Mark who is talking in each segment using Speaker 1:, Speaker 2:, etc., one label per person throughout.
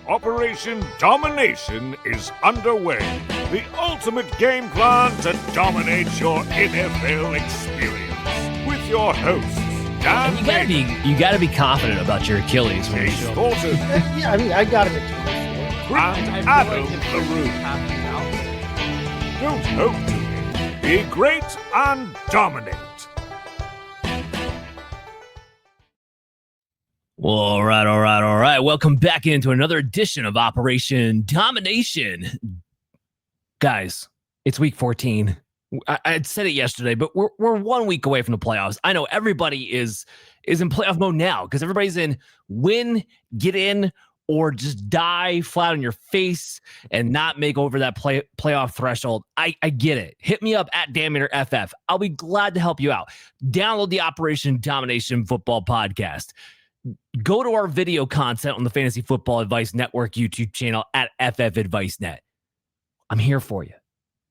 Speaker 1: Operation Domination is underway. The ultimate game plan to dominate your NFL experience. With your hosts, Dan
Speaker 2: You gotta be confident about your Achilles when you
Speaker 1: Chase
Speaker 2: show up.
Speaker 1: Thornton,
Speaker 3: Yeah, I mean, I got him
Speaker 1: and Adam LaRue. Don't hope to be great and dominate.
Speaker 2: Well, all right. Welcome back into another edition of Operation Domination. Guys, it's week 14. I had said it yesterday, but we're 1 week away from the playoffs. I know everybody is in playoff mode now because everybody's in win, get in, or just die flat on your face and not make over that playoff threshold. I get it. Hit me up at DamnItterFF. I'll be glad to help you out. Download the Operation Domination Football Podcast. Go to our video content on the Fantasy Football Advice Network YouTube channel at FF Advice Net. I'm here for you.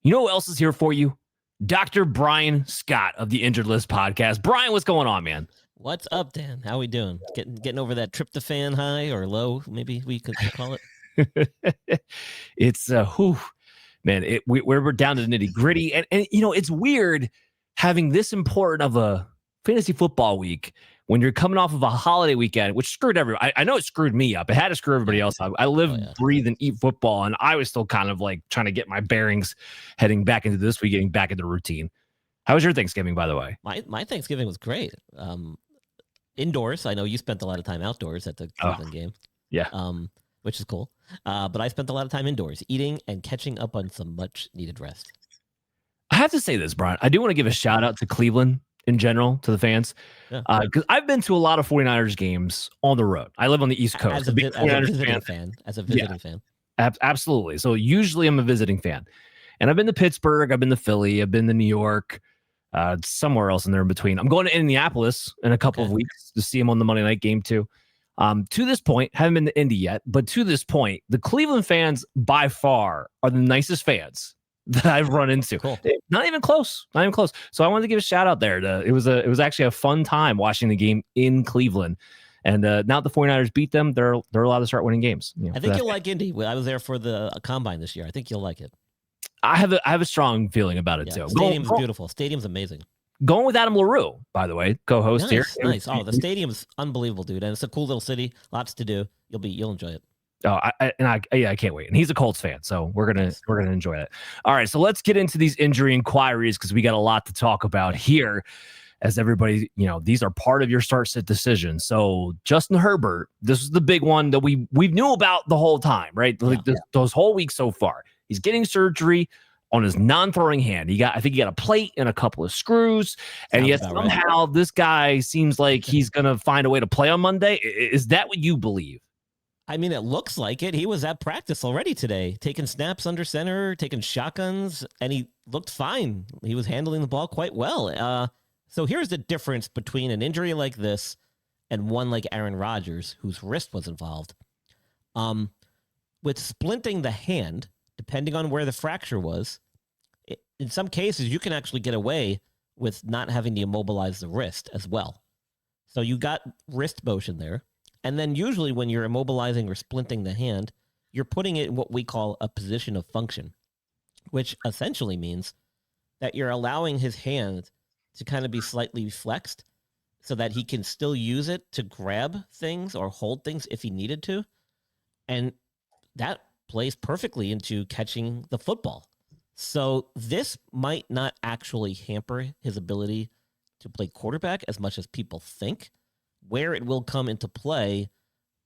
Speaker 2: You know who else is here for you? Dr. Brian Scott of the Injured List Podcast. Brian, what's going on, man? What's up, Dan? How we doing? Getting over that tryptophan high or low, maybe we could call it? It's, man, we're down to the nitty gritty. And, you know, it's weird having this important of a fantasy football week when you're coming off of a holiday weekend, which screwed everyone. I know it screwed me up. It had to screw everybody else up. I live, breathe, and eat football, and I was still kind of like trying to get my bearings heading back into this week, getting back into routine. How was your Thanksgiving, by the way?
Speaker 4: My Thanksgiving was great. Indoors. I know you spent a lot of time outdoors at the Cleveland game.
Speaker 2: Yeah.
Speaker 4: Which is cool. But I spent a lot of time indoors, eating and catching up on some much-needed rest.
Speaker 2: I have to say this, Brian. I do want to give a shout-out to Cleveland in general, to the fans. Because I've been to a lot of 49ers games on the road. I live on the East Coast.
Speaker 4: As a visiting fan.
Speaker 2: Absolutely. So usually I'm a visiting fan. And I've been to Pittsburgh. I've been to Philly. I've been to New York. Somewhere else in there in between. I'm going to Indianapolis in a couple of weeks to see him on the Monday night game too. To this point, haven't been to Indy yet, but to this point, the Cleveland fans by far are the nicest fans that I've run into.
Speaker 4: Cool.
Speaker 2: Not even close. So I wanted to give a shout out there. It was actually a fun time watching the game in Cleveland. And now that the 49ers beat them, they're allowed to start winning games.
Speaker 4: I think you'll like Indy. I was there for the combine this year. I think you'll like it.
Speaker 2: I have a strong feeling about it too.
Speaker 4: Stadium's beautiful. Stadium's amazing.
Speaker 2: Going with Adam LaRue, by the way, co-host here.
Speaker 4: Nice. Oh, the stadium's unbelievable, dude. And it's a cool little city. Lots to do. You'll enjoy it.
Speaker 2: Oh, I can't wait. And he's a Colts fan, so we're gonna enjoy it. All right, so let's get into these injury inquiries because we got a lot to talk about here. As everybody, these are part of your start-sit decision. So Justin Herbert, this is the big one that we knew about the whole time, right? Those whole weeks so far. He's getting surgery on his non-throwing hand. I think he got a plate and a couple of screws, and yet somehow this guy seems like he's gonna find a way to play on Monday. Is that what you believe?
Speaker 4: I mean, it looks like it. He was at practice already today, taking snaps under center, taking shotguns, and he looked fine. He was handling the ball quite well. So here's the difference between an injury like this and one like Aaron Rodgers, whose wrist was involved. With splinting the hand, depending on where the fracture was, in some cases, you can actually get away with not having to immobilize the wrist as well. So you got wrist motion there. And then usually when you're immobilizing or splinting the hand, you're putting it in what we call a position of function, which essentially means that you're allowing his hand to kind of be slightly flexed so that he can still use it to grab things or hold things if he needed to. And that plays perfectly into catching the football. So this might not actually hamper his ability to play quarterback as much as people think. Where it will come into play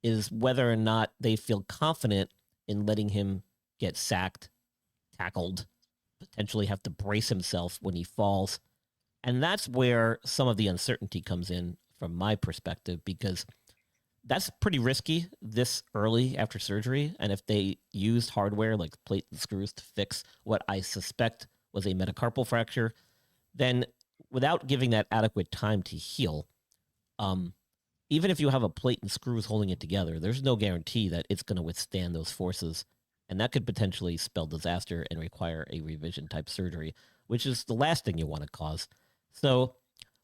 Speaker 4: is whether or not they feel confident in letting him get sacked, tackled, potentially have to brace himself when he falls. And that's where some of the uncertainty comes in from my perspective, because that's pretty risky this early after surgery. And if they used hardware like plate and screws to fix what I suspect was a metacarpal fracture, then without giving that adequate time to heal, even if you have a plate and screws holding it together, there's no guarantee that it's going to withstand those forces. And that could potentially spell disaster and require a revision type surgery, which is the last thing you want to cause. So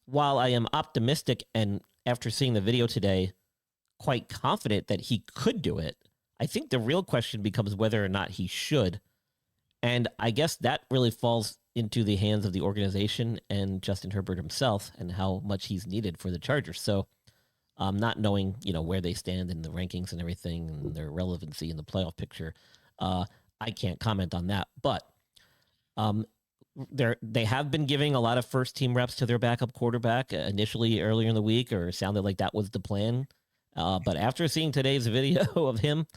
Speaker 4: while I am optimistic and after seeing the video today, quite confident that he could do it, I think the real question becomes whether or not he should. And I guess that really falls into the hands of the organization and Justin Herbert himself and how much he's needed for the Chargers. So not knowing, where they stand in the rankings and everything and their relevancy in the playoff picture, I can't comment on that. But they have been giving a lot of first-team reps to their backup quarterback initially earlier in the week, or it sounded like that was the plan. But after seeing today's video of him,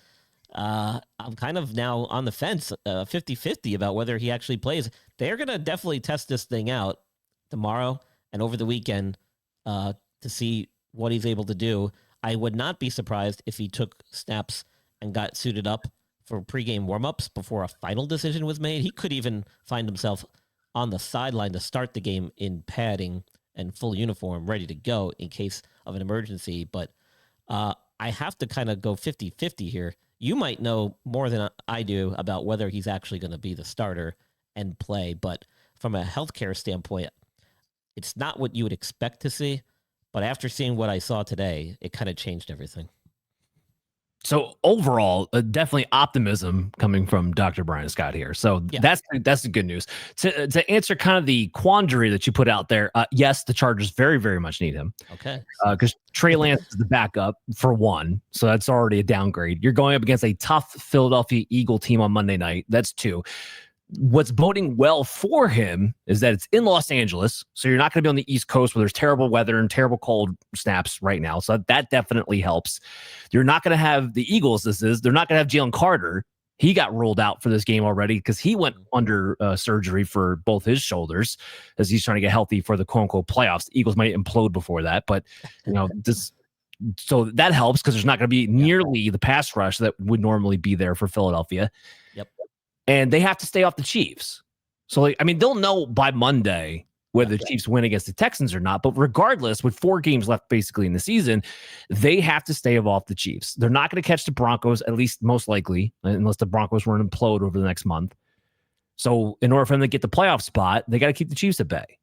Speaker 4: I'm kind of now on the fence, 50-50 about whether he actually plays. They're going to definitely test this thing out tomorrow and over the weekend to see what he's able to do. I would not be surprised if he took snaps and got suited up for pregame warmups before a final decision was made. He could even find himself on the sideline to start the game in padding and full uniform, ready to go in case of an emergency. But I have to kind of go 50-50 here. You might know more than I do about whether he's actually going to be the starter and play. But from a healthcare standpoint, it's not what you would expect to see. But after seeing what I saw today, it kind of changed everything.
Speaker 2: So overall, definitely optimism coming from Dr. Brian Scott here. So yeah, that's the good news. To answer kind of the quandary that you put out there, yes, the Chargers very, very much need him.
Speaker 4: Okay.
Speaker 2: Because Trey Lance is the backup for one, so that's already a downgrade. You're going up against a tough Philadelphia Eagle team on Monday night. That's two. What's boding well for him is that it's in Los Angeles, so you're not going to be on the East Coast where there's terrible weather and terrible cold snaps right now. So that definitely helps. You're not going to have the Eagles. They're not going to have Jalen Carter. He got ruled out for this game already because he went under surgery for both his shoulders as he's trying to get healthy for the quote-unquote playoffs. The Eagles might implode before that, but so that helps because there's not going to be nearly the pass rush that would normally be there for Philadelphia.
Speaker 4: Yep.
Speaker 2: And they have to stay off the Chiefs. So, they'll know by Monday whether the Chiefs win against the Texans or not. But regardless, with 4 games left basically in the season, they have to stay off the Chiefs. They're not going to catch the Broncos, at least most likely, unless the Broncos were to implode over the next month. So in order for them to get the playoff spot, they got to keep the Chiefs at bay.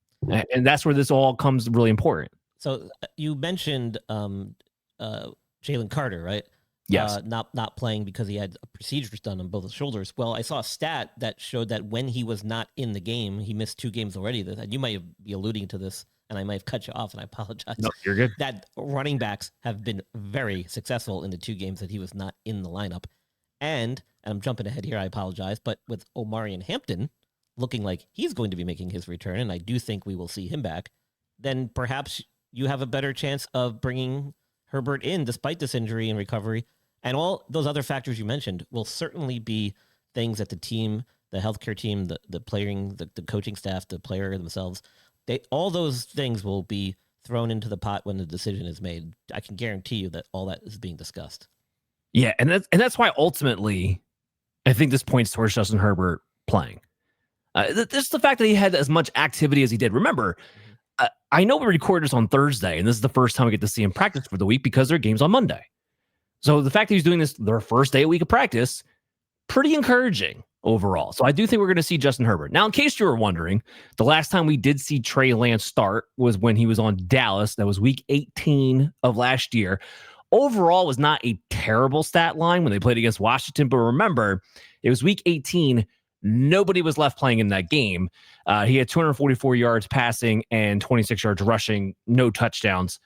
Speaker 2: And that's where this all comes really important.
Speaker 4: So you mentioned Jalen Carter, right?
Speaker 2: Yes.
Speaker 4: Not playing because he had procedures done on both shoulders. Well, I saw a stat that showed that when he was not in the game, he missed 2 games already. You might be alluding to this, and I might have cut you off, and I apologize.
Speaker 2: No, you're good.
Speaker 4: That running backs have been very successful in the 2 games that he was not in the lineup. And I'm jumping ahead here, I apologize, but with Omarion Hampton looking like he's going to be making his return, and I do think we will see him back, then perhaps you have a better chance of bringing Herbert in despite this injury and recovery. And all those other factors you mentioned will certainly be things that the team, the healthcare team, the playing, the coaching staff, the player themselves, all those things will be thrown into the pot when the decision is made. I can guarantee you that all that is being discussed.
Speaker 2: Yeah, and that's why ultimately I think this points towards Justin Herbert playing. Just the fact that he had as much activity as he did. Remember, I know we recorded this on Thursday, and this is the first time we get to see him practice for the week because their game's on Monday. So the fact that he's doing this their first day a week of practice, pretty encouraging overall. So I do think we're going to see Justin Herbert. Now, in case you were wondering, the last time we did see Trey Lance start was when he was on Dallas. That was week 18 of last year. Overall was not a terrible stat line when they played against Washington. But remember, it was week 18. Nobody was left playing in that game. He had 244 yards passing and 26 yards rushing, no touchdowns.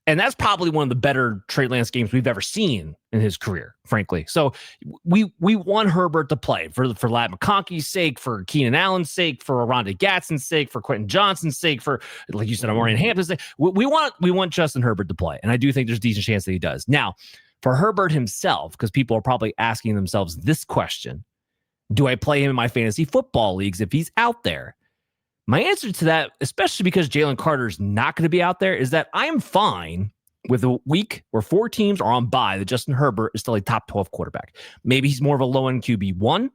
Speaker 2: And that's probably one of the better Trey Lance games we've ever seen in his career, frankly. So we want Herbert to play for Lat McConkey's sake, for Keenan Allen's sake, for Rondé Gadsden's sake, for Quentin Johnson's sake, for, like you said, Omarion Hampton's sake. We want Justin Herbert to play. And I do think there's a decent chance that he does. Now, for Herbert himself, because people are probably asking themselves this question, do I play him in my fantasy football leagues if he's out there? My answer to that, especially because Jalen Carter's not going to be out there, is that I am fine with a week where 4 teams are on bye that Justin Herbert is still a top 12 quarterback. Maybe he's more of a low-end QB1,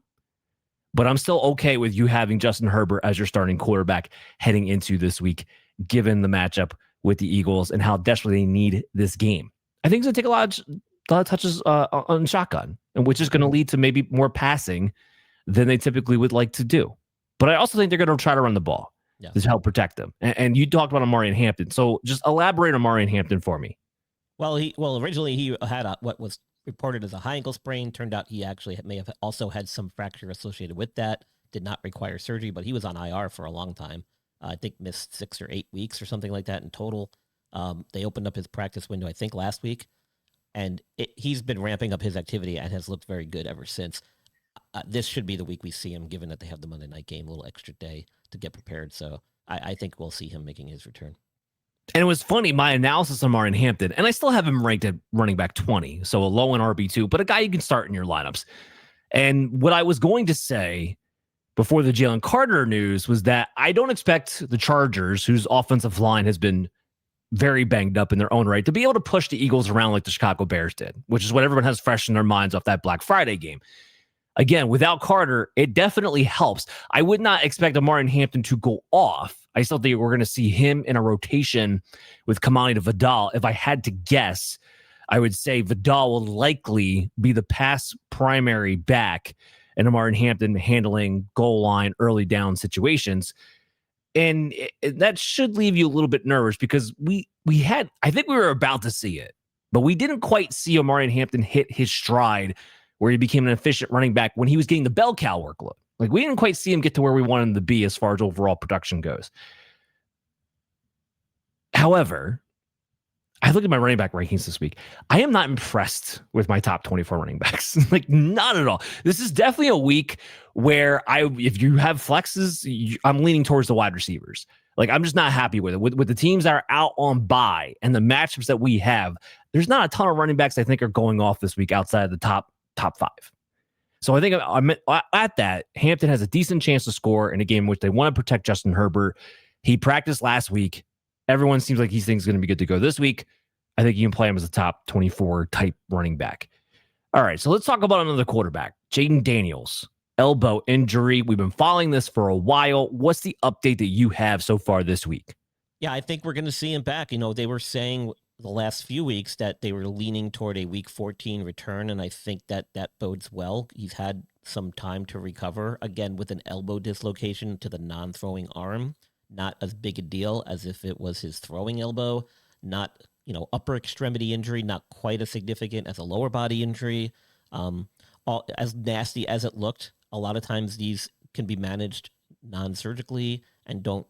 Speaker 2: but I'm still okay with you having Justin Herbert as your starting quarterback heading into this week, given the matchup with the Eagles and how desperately they need this game. I think it's going to take a lot of touches on shotgun, and which is going to lead to maybe more passing than they typically would like to do. But I also think they're going to try to run the ball to help protect them. And you talked about Omarion Hampton. So just elaborate on Omarion Hampton for me.
Speaker 4: Well, originally he had what was reported as a high ankle sprain. Turned out he actually may have also had some fracture associated with that. Did not require surgery, but he was on IR for a long time. I think missed 6 or 8 weeks or something like that in total. They opened up his practice window, I think, last week. And he's been ramping up his activity and has looked very good ever since. This should be the week we see him, given that they have the Monday night game, a little extra day to get prepared. So I think we'll see him making his return.
Speaker 2: And it was funny, my analysis on Martin Hampton, and I still have him ranked at running back 20, so a low in RB2, but a guy you can start in your lineups. And what I was going to say before the Jalen Carter news was that I don't expect the Chargers, whose offensive line has been very banged up in their own right, to be able to push the Eagles around like the Chicago Bears did, which is what everyone has fresh in their minds off that Black Friday game. Again, without Carter, it definitely helps. I would not expect a Martin Hampton to go off. I still think we're going to see him in a rotation with Kamani to Vidal. If I had to guess, I would say Vidal will likely be the pass primary back and a Martin Hampton handling goal line early down situations. And that should leave you a little bit nervous because I think we were about to see it, but we didn't quite see a Martin Hampton hit his stride where he became an efficient running back when he was getting the bell cow workload. Like, we didn't quite see him get to where we wanted him to be as far as overall production goes. However, I looked at my running back rankings this week. I am not impressed with my top 24 running backs. Like, not at all. This is definitely a week where if you have flexes, I'm leaning towards the wide receivers. Like, I'm just not happy with it. With the teams that are out on bye and the matchups that we have, there's not a ton of running backs I think are going off this week outside of the top 5. So I think I'm at that. Hampton has a decent chance to score in a game in which they want to protect Justin Herbert. He practiced last week. Everyone seems like he thinks he's going to be good to go this week. I think you can play him as a top 24 type running back. All right, so let's talk about another quarterback, Jayden Daniels, elbow injury. We've been following this for a while. What's the update that you have so far this week?
Speaker 4: Yeah, I think we're going to see him back. You know, they were saying the last few weeks that they were leaning toward a week 14 return, and I think that bodes well. He's had some time to recover, again, with an elbow dislocation to the non-throwing arm. Not as big a deal as if it was his throwing elbow. Not, upper extremity injury, not quite as significant as a lower body injury. As nasty as it looked, a lot of times these can be managed non-surgically and don't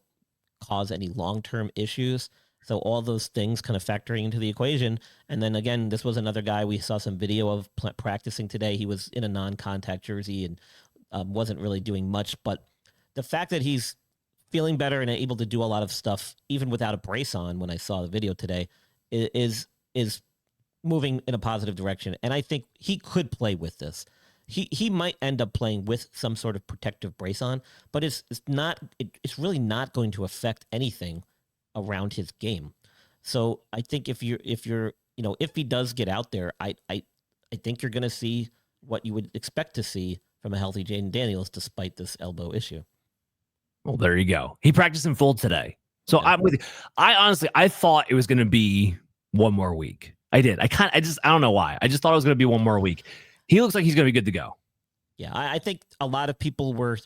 Speaker 4: cause any long-term issues. So all those things kind of factoring into the equation. And then again, this was another guy we saw some video of practicing today. He was in a non-contact jersey and wasn't really doing much. But the fact that he's feeling better and able to do a lot of stuff, even without a brace on, when I saw the video today, is moving in a positive direction. And I think he could play with this. He might end up playing with some sort of protective brace on, but it's really not going to affect anything around his game. So I think if he does get out there, I think you're going to see what you would expect to see from a healthy Jayden Daniels, despite this elbow issue.
Speaker 2: Well, there you go. He practiced in full today. So yeah. I'm with you. I thought it was going to be one more week. I did. I don't know why. I just thought it was going to be one more week. He looks like he's going to be good to go.
Speaker 4: Yeah, I think a lot of people were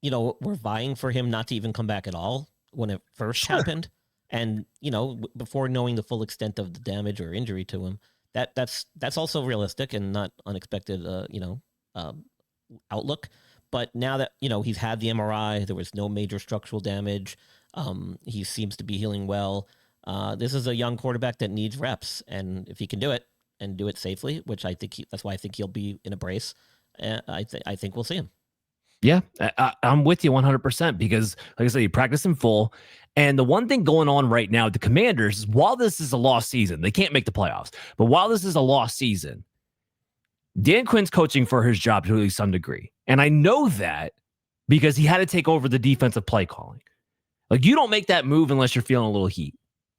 Speaker 4: vying for him not to even come back at all when it first happened. And, before knowing the full extent of the damage or injury to him, that's also realistic and not unexpected, outlook. But now that, he's had the MRI, there was no major structural damage. He seems to be healing well. This is a young quarterback that needs reps. And if he can do it and do it safely, which I think that's why I think he'll be in a brace, I think we'll see him.
Speaker 2: Yeah, I'm with you 100% because, like I said, he practiced in full. And the one thing going on right now with the Commanders is while this is a lost season, they can't make the playoffs. But while this is a lost season, Dan Quinn's coaching for his job to at least some degree. And I know that because he had to take over the defensive play calling. Like, you don't make that move unless you're feeling a little heat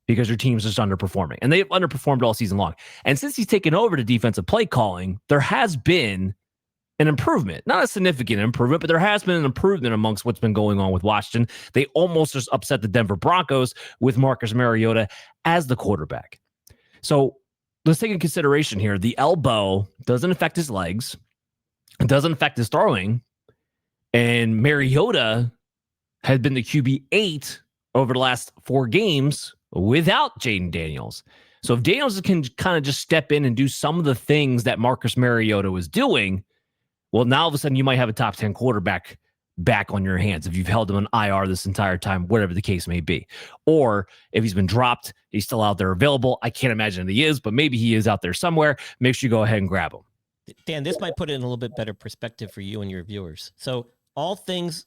Speaker 2: because your team's just underperforming. And they've underperformed all season long. And since he's taken over the defensive play calling, there has been an improvement. Not a significant improvement, but there has been an improvement amongst what's been going on with Washington. They almost just upset the Denver Broncos with Marcus Mariota as the quarterback. So let's take into consideration here. The elbow doesn't affect his legs. It doesn't affect his throwing. And Mariota had been the QB8 over the last 4 games without Jayden Daniels. So if Daniels can kind of just step in and do some of the things that Marcus Mariota was doing, well, now all of a sudden you might have a top 10 quarterback back on your hands if you've held him on IR this entire time, whatever the case may be. Or if he's been dropped, he's still out there available. I can't imagine that he is, but maybe he is out there somewhere. Make sure you go ahead and grab him.
Speaker 4: Dan, this might put it in a little bit better perspective for you and your viewers. So let's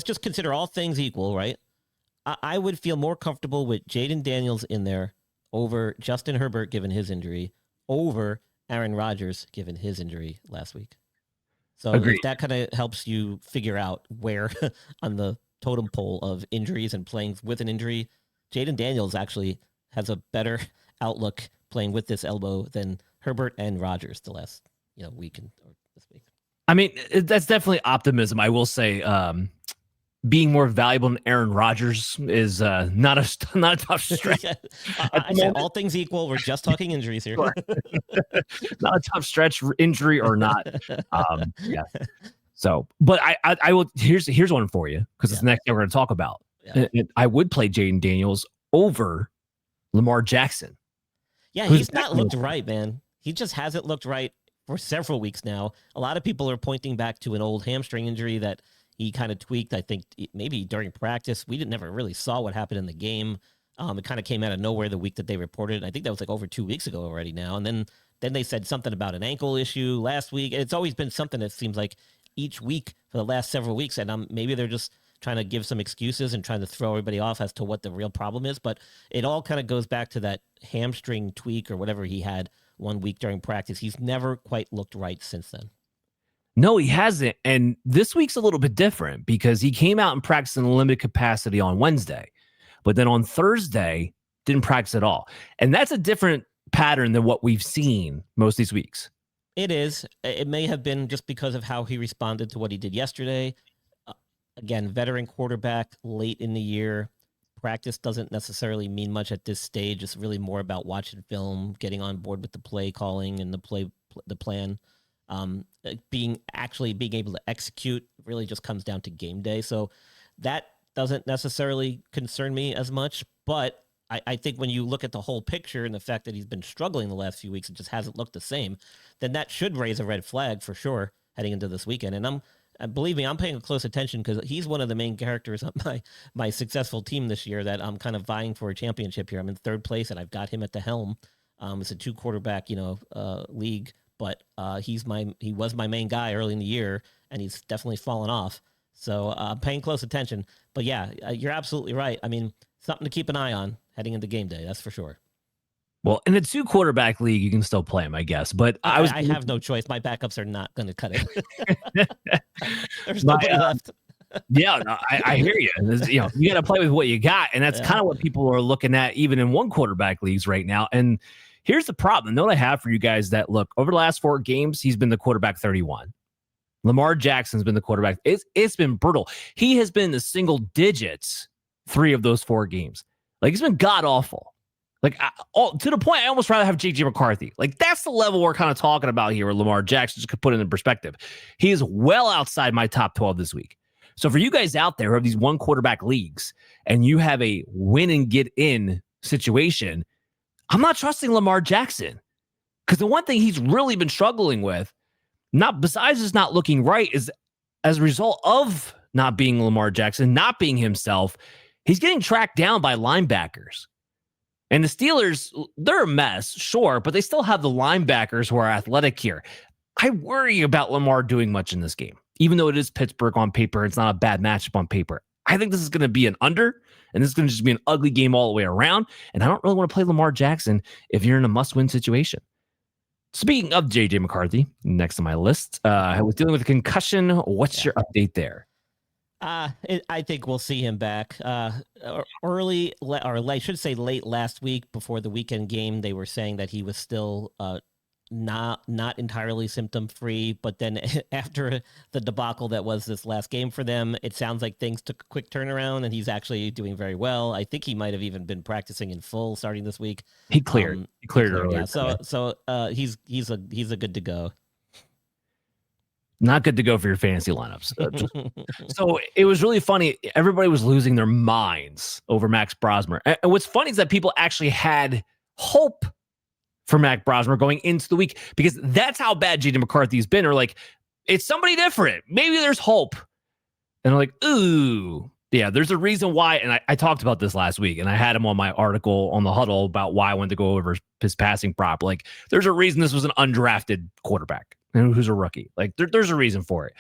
Speaker 4: just consider all things equal, right? I would feel more comfortable with Jayden Daniels in there over Justin Herbert, given his injury, over Aaron Rodgers, given his injury last week. So if that kind of helps you figure out where on the totem pole of injuries and playing with an injury, Jayden Daniels actually has a better outlook playing with this elbow than Herbert and Rodgers the last week or this week.
Speaker 2: I mean, that's definitely optimism. I will say, being more valuable than Aaron Rodgers is not a tough stretch.
Speaker 4: I said all things equal. We're just talking injuries here.
Speaker 2: Not a tough stretch, injury or not. Yeah. So, but I will. Here's one for you because it's the next thing we're going to talk about. Yeah. I would play Jayden Daniels over Lamar Jackson.
Speaker 4: Yeah, he's not looked right, man. He just hasn't looked right for several weeks now. A lot of people are pointing back to an old hamstring injury that he kind of tweaked, I think, maybe during practice. We never really saw what happened in the game. It kind of came out of nowhere the week that they reported. I think that was like over 2 weeks ago already now. And then they said something about an ankle issue last week. It's always been something that seems like each week for the last several weeks. And maybe they're just trying to give some excuses and trying to throw everybody off as to what the real problem is. But it all kind of goes back to that hamstring tweak or whatever he had 1 week during practice. He's never quite looked right since then.
Speaker 2: No, he hasn't. And this week's a little bit different because he came out and practiced in a limited capacity on Wednesday, but then on Thursday didn't practice at all. And that's a different pattern than what we've seen most of these weeks.
Speaker 4: It is. It may have been just because of how he responded to what he did yesterday. Again, veteran quarterback late in the year. Practice doesn't necessarily mean much at this stage. It's really more about watching film, getting on board with the play calling and the plan. Being able to execute really just comes down to game day. So that doesn't necessarily concern me as much. But I think when you look at the whole picture and the fact that he's been struggling the last few weeks, it just hasn't looked the same, then that should raise a red flag for sure heading into this weekend. And believe me, I'm paying close attention because he's one of the main characters on my successful team this year that I'm kind of vying for a championship here. I'm in third place and I've got him at the helm. It's a 2 quarterback, league, but he was my main guy early in the year and he's definitely fallen off. So I'm paying close attention. But yeah, you're absolutely right. I mean, something to keep an eye on heading into game day. That's for sure.
Speaker 2: Well, in a 2 quarterback league, you can still play him, I guess. But
Speaker 4: I have no choice. My backups are not going to cut it. There's nobody left.
Speaker 2: Yeah, no, I hear you. You got to play with what you got, and that's kind of what people are looking at, even in 1 quarterback leagues right now. And here's the problem. The note I have for you guys that look over the last 4 games, he's been the quarterback 31. Lamar Jackson's been the quarterback. It's been brutal. He has been in the single digits 3 of those 4 games. Like it's been god awful. Like to the point, I almost rather have J.J. McCarthy. Like that's the level we're kind of talking about here. Where Lamar Jackson just could put it in perspective. He is well outside my top 12 this week. So for you guys out there who have these 1 quarterback leagues and you have a win and get in situation, I'm not trusting Lamar Jackson because the one thing he's really been struggling with, not besides just not looking right, is as a result of not being Lamar Jackson, not being himself, he's getting tracked down by linebackers. And the Steelers, they're a mess, sure, but they still have the linebackers who are athletic here. I worry about Lamar doing much in this game, even though it is Pittsburgh on paper. It's not a bad matchup on paper. I think this is going to be an under, and this is going to just be an ugly game all the way around. And I don't really want to play Lamar Jackson if you're in a must-win situation. Speaking of J.J. McCarthy, next on my list, I was dealing with a concussion. What's your update there?
Speaker 4: I think we'll see him back early, or I should say late last week before the weekend game. They were saying that he was still not entirely symptom-free, but then after the debacle that was this last game for them, it sounds like things took a quick turnaround, and he's actually doing very well. I think he might have even been practicing in full starting this week.
Speaker 2: He cleared. He cleared earlier.
Speaker 4: Yeah, so he's a good to go.
Speaker 2: Not good to go for your fantasy lineups. So it was really funny. Everybody was losing their minds over Max Brosmer. And what's funny is that people actually had hope for Mac Brosmer going into the week, because that's how bad Jayden McCarthy's been. Or like, it's somebody different. Maybe there's hope. And I'm like, ooh, yeah, there's a reason why. And I talked about this last week, and I had him on my article on the Huddle about why I wanted to go over his passing prop. Like, there's a reason this was an undrafted quarterback who's a rookie. Like, there's a reason for it.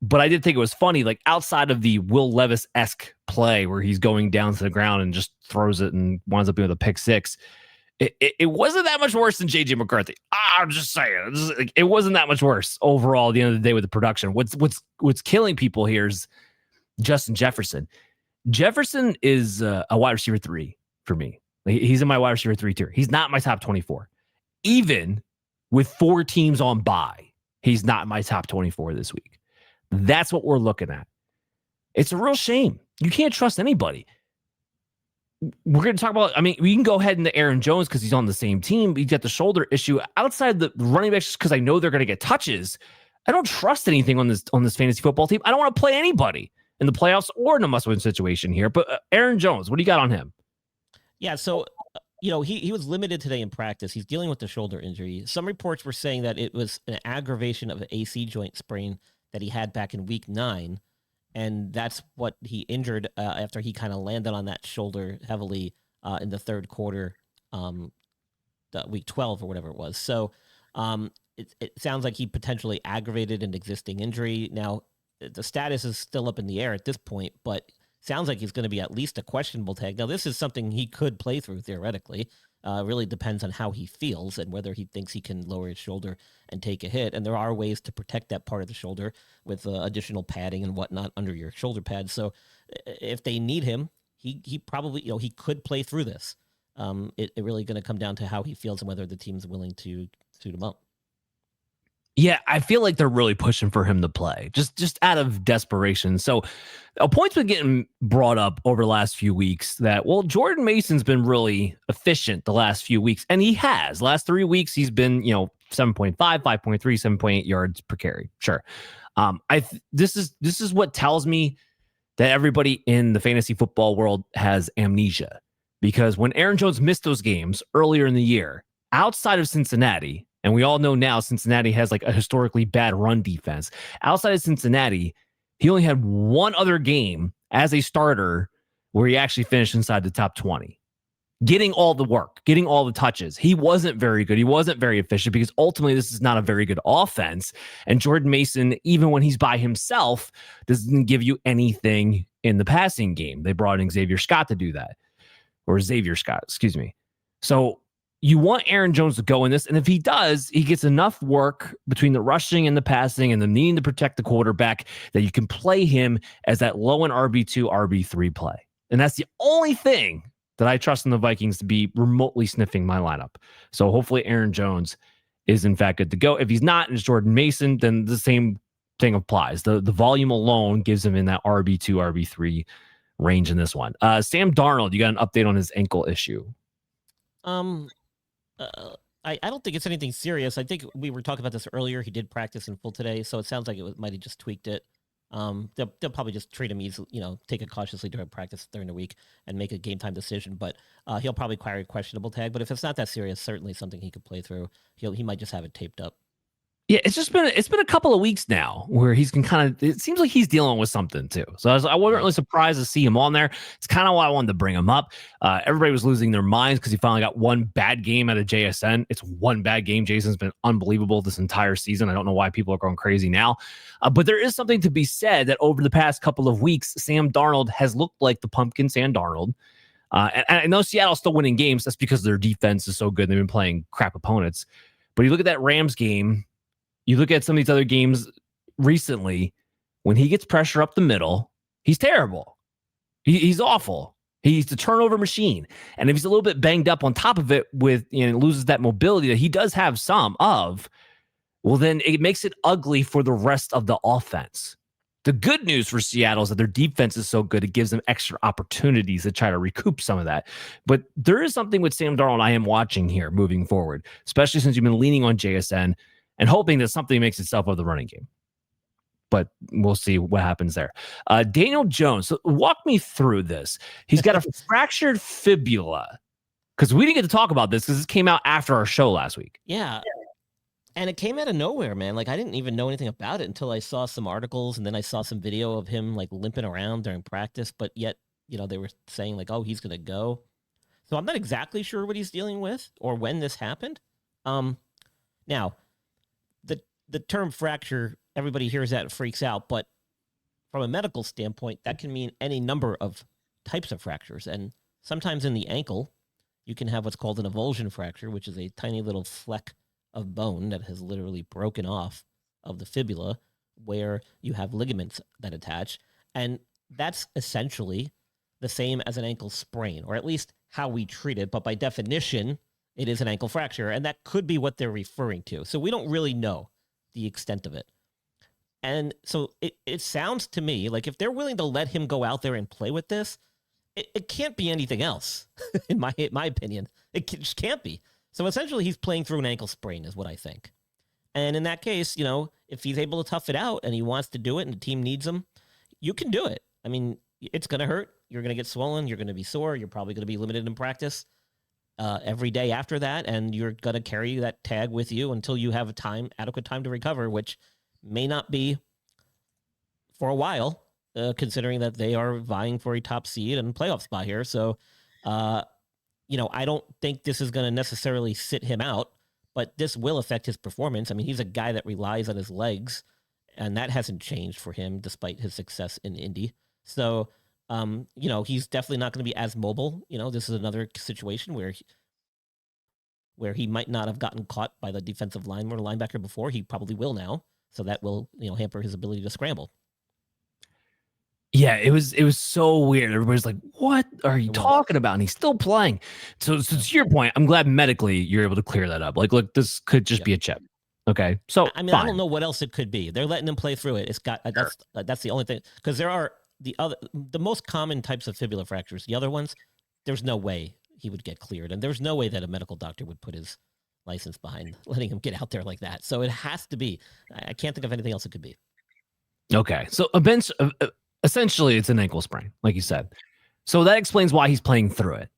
Speaker 2: But I did think it was funny, like outside of the Will Levis-esque play where he's going down to the ground and just throws it and winds up being with a pick six. It wasn't that much worse than J.J. McCarthy. I'm just saying, it wasn't that much worse overall at the end of the day with the production. What's killing people here is Justin Jefferson. Jefferson is a wide receiver 3 for me. He's in my wide receiver 3 tier. He's not my top 24. Even with 4 teams on bye, he's not in my top 24 this week. That's what we're looking at. It's a real shame. You can't trust anybody. We're going to talk about, I mean, we can go ahead into Aaron Jones because he's on the same team. He's got the shoulder issue. Outside the running backs, just because I know they're going to get touches, I don't trust anything on this fantasy football team. I don't want to play anybody in the playoffs or in a must-win situation here. But Aaron Jones, what do you got on him?
Speaker 4: Yeah, so, he was limited today in practice. He's dealing with the shoulder injury. Some reports were saying that it was an aggravation of an AC joint sprain that he had back in week 9. And that's what he injured after he kind of landed on that shoulder heavily in the third quarter, week 12 or whatever it was. So it sounds like he potentially aggravated an existing injury. Now, the status is still up in the air at this point, but sounds like he's going to be at least a questionable tag. Now, this is something he could play through theoretically. Really depends on how he feels and whether he thinks he can lower his shoulder and take a hit. And there are ways to protect that part of the shoulder with additional padding and whatnot under your shoulder pads. So if they need him, he probably, he could play through this. It really going to come down to how he feels and whether the team's willing to suit him up.
Speaker 2: Yeah, I feel like they're really pushing for him to play, just out of desperation. So a point's been getting brought up over the last few weeks that, well, Jordan Mason's been really efficient the last few weeks, and he has. Last 3 weeks, he's been, 7.5, 5.3, 7.8 yards per carry. Sure. This is what tells me that everybody in the fantasy football world has amnesia, because when Aaron Jones missed those games earlier in the year, outside of Cincinnati, and we all know now Cincinnati has like a historically bad run defense. Outside of Cincinnati, he only had one other game as a starter where he actually finished inside the top 20, getting all the work, getting all the touches. He wasn't very good. He wasn't very efficient because ultimately this is not a very good offense. And Jordan Mason, even when he's by himself, doesn't give you anything in the passing game. They brought in Xavier Scott to do that, or Xavier Scott, excuse me. So you want Aaron Jones to go in this, and if he does, he gets enough work between the rushing and the passing and the needing to protect the quarterback that you can play him as that low-end RB2, RB3 play. And that's the only thing that I trust in the Vikings to be remotely sniffing my lineup. So hopefully Aaron Jones is in fact good to go. If he's not, and it's Jordan Mason, then the same thing applies. The volume alone gives him in that RB2, RB3 range in this one. Sam Darnold, you got an update on his ankle issue?
Speaker 4: I don't think it's anything serious. I think we were talking about this earlier. He did practice in full today, so it sounds like might have just tweaked it. They'll probably just treat him easily, take it cautiously during practice during the week and make a game time decision. But he'll probably acquire a questionable tag. But if it's not that serious, certainly something he could play through. He might just have it taped up.
Speaker 2: Yeah, it's been a couple of weeks now where he's can kind of, it seems like he's dealing with something too. So I wasn't really surprised to see him on there. It's kind of why I wanted to bring him up. Everybody was losing their minds because he finally got one bad game out of JSN. It's one bad game. Jason's been unbelievable this entire season. I don't know why people are going crazy now. But there is something to be said that over the past couple of weeks, Sam Darnold has looked like the pumpkin Sam Darnold. And I know Seattle's still winning games. That's because their defense is so good. They've been playing crap opponents. But you look at that Rams game, you look at some of these other games recently, when he gets pressure up the middle, he's terrible. He's awful. He's the turnover machine. And if he's a little bit banged up on top of it with, loses that mobility that he does have some of, well, then it makes it ugly for the rest of the offense. The good news for Seattle is that their defense is so good, it gives them extra opportunities to try to recoup some of that. But there is something with Sam Darnold I am watching here moving forward, especially since you've been leaning on JSN and hoping that something makes itself of the running game. But we'll see what happens there. Daniel Jones, so walk me through this. He's got a fractured fibula. Because we didn't get to talk about this because this came out after our show last week.
Speaker 4: Yeah. And it came out of nowhere, man. Like, I didn't even know anything about it until I saw some articles, and then I saw some video of him, like, limping around during practice. But yet, they were saying, like, oh, he's going to go. So I'm not exactly sure what he's dealing with or when this happened. Now, the term fracture, everybody hears that and freaks out. But from a medical standpoint, that can mean any number of types of fractures. And sometimes in the ankle, you can have what's called an avulsion fracture, which is a tiny little fleck of bone that has literally broken off of the fibula where you have ligaments that attach. And that's essentially the same as an ankle sprain, or at least how we treat it. But by definition, it is an ankle fracture, and that could be what they're referring to. So we don't really know the extent of it. And so it sounds to me like if they're willing to let him go out there and play with this, it can't be anything else, in my opinion. It just can't be. So essentially, he's playing through an ankle sprain is what I think. And in that case, if he's able to tough it out and he wants to do it and the team needs him, you can do it. I mean, it's going to hurt. You're going to get swollen. You're going to be sore. You're probably going to be limited in practice every day after that. And you're going to carry that tag with you until you have adequate time to recover, which may not be for a while, considering that they are vying for a top seed and playoff spot here. So, I don't think this is going to necessarily sit him out, but this will affect his performance. I mean, he's a guy that relies on his legs, and that hasn't changed for him despite his success in Indy. So, he's definitely not going to be as mobile. This is another situation where he might not have gotten caught by the defensive lineman or linebacker before. He probably will now. So that will, hamper his ability to scramble.
Speaker 2: Yeah, it was so weird. Everybody's like, what are you talking about? And he's still playing. So to your point, I'm glad medically you're able to clear that up. Like, look, this could just be a chip. Okay. So
Speaker 4: I mean,
Speaker 2: fine.
Speaker 4: I don't know what else it could be. They're letting him play through it. It's got, that's the only thing. Because there are the most common types of fibula fractures. The other ones, there's no way he would get cleared. And there's no way that a medical doctor would put his license behind letting him get out there like that. So it has to be. I can't think of anything else it could be.
Speaker 2: Okay. So essentially it's an ankle sprain, like you said. So that explains why he's playing through it.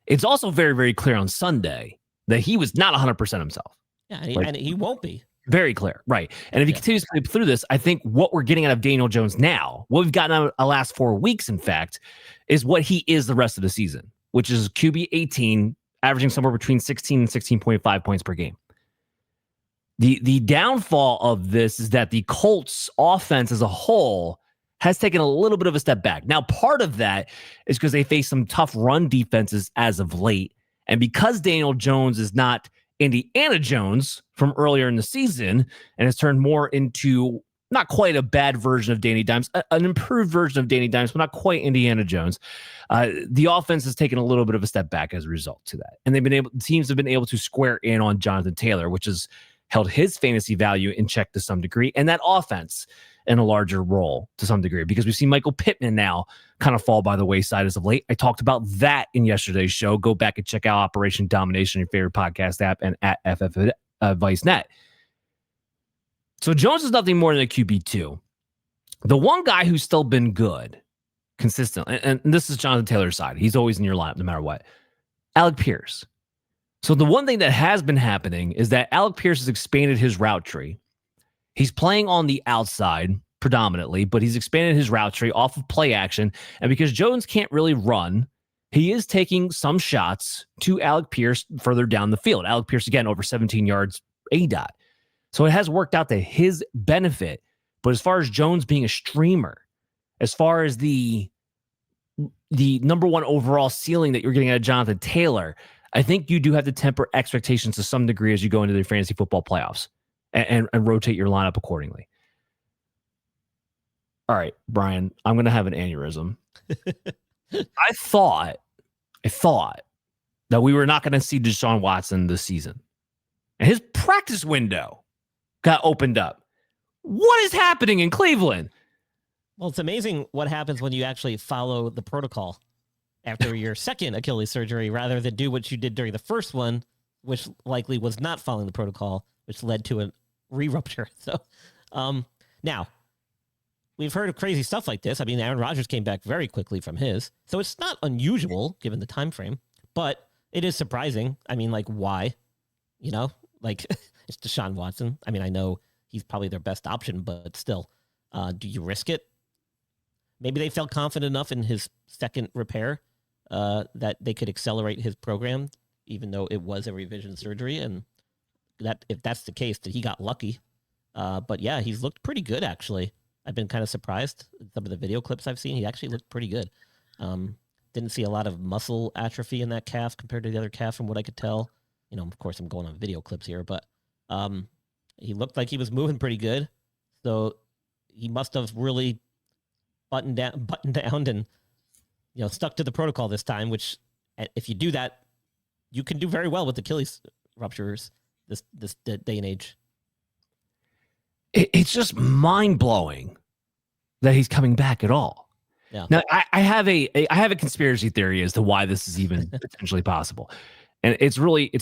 Speaker 2: It's also very, very clear on Sunday that he was not 100% himself.
Speaker 4: Yeah, and he won't be.
Speaker 2: Very clear. Right. And if he continues to play through this, I think what we're getting out of Daniel Jones now, what we've gotten out of the last 4 weeks, in fact, is what he is the rest of the season, which is QB 18, averaging somewhere between 16 and 16.5 points per game. The downfall of this is that the Colts offense as a whole has taken a little bit of a step back. Now, part of that is because they face some tough run defenses as of late. And because Daniel Jones is not Indiana Jones from earlier in the season and has turned more into not quite a bad version of Danny Dimes, an improved version of Danny Dimes, but not quite Indiana Jones. The offense has taken a little bit of a step back as a result to that. And teams have been able to square in on Jonathan Taylor, which has held his fantasy value in check to some degree, and that offense in a larger role to some degree, because we've seen Michael Pittman now kind of fall by the wayside as of late. I talked about that in yesterday's show. Go back and check out Operation Domination, your favorite podcast app, and at FF Vice Net. So Jones is nothing more than a QB2. The one guy who's still been good consistently, and this is Jonathan Taylor's side. He's always in your lineup no matter what. Alec Pierce. So the one thing that has been happening is that Alec Pierce has expanded his route tree. He's playing on the outside predominantly, but he's expanded his route tree off of play action. And because Jones can't really run, he is taking some shots to Alec Pierce further down the field. Alec Pierce, again, over 17 yards ADOT. So it has worked out to his benefit. But as far as Jones being a streamer, as far as the number one overall ceiling that you're getting out of Jonathan Taylor, I think you do have to temper expectations to some degree as you go into the fantasy football playoffs and rotate your lineup accordingly. All right, Brian, I'm going to have an aneurysm. I thought that we were not going to see Deshaun Watson this season. And his practice window got opened up. What is happening in Cleveland?
Speaker 4: Well, it's amazing what happens when you actually follow the protocol after your second Achilles surgery, rather than do what you did during the first one, which likely was not following the protocol, which led to a re-rupture. So now, we've heard of crazy stuff like this. I mean, Aaron Rodgers came back very quickly from his, so it's not unusual given the time frame. But It is surprising. I mean, like, why? You know, like it's Deshaun Watson. I mean, I know he's probably their best option, but still, do you risk it? Maybe they felt confident enough in his second repair that they could accelerate his program, even though it was a revision surgery. And that if that's the case, that he got lucky. But yeah, he's looked pretty good, actually. I've been kind of surprised. Some of the video clips I've seen, he actually looked pretty good. Didn't see a lot of muscle atrophy in that calf compared to the other calf from what I could tell. You know, of course, I'm going on video clips here, but he looked like he was moving pretty good. So he must have really buttoned down and, you know, stuck to the protocol this time, which if you do that, you can do very well with Achilles ruptures this day and age.
Speaker 2: It's just mind-blowing that he's coming back at all.
Speaker 4: Yeah.
Speaker 2: Now, I have a conspiracy theory as to why this is even potentially possible. And it's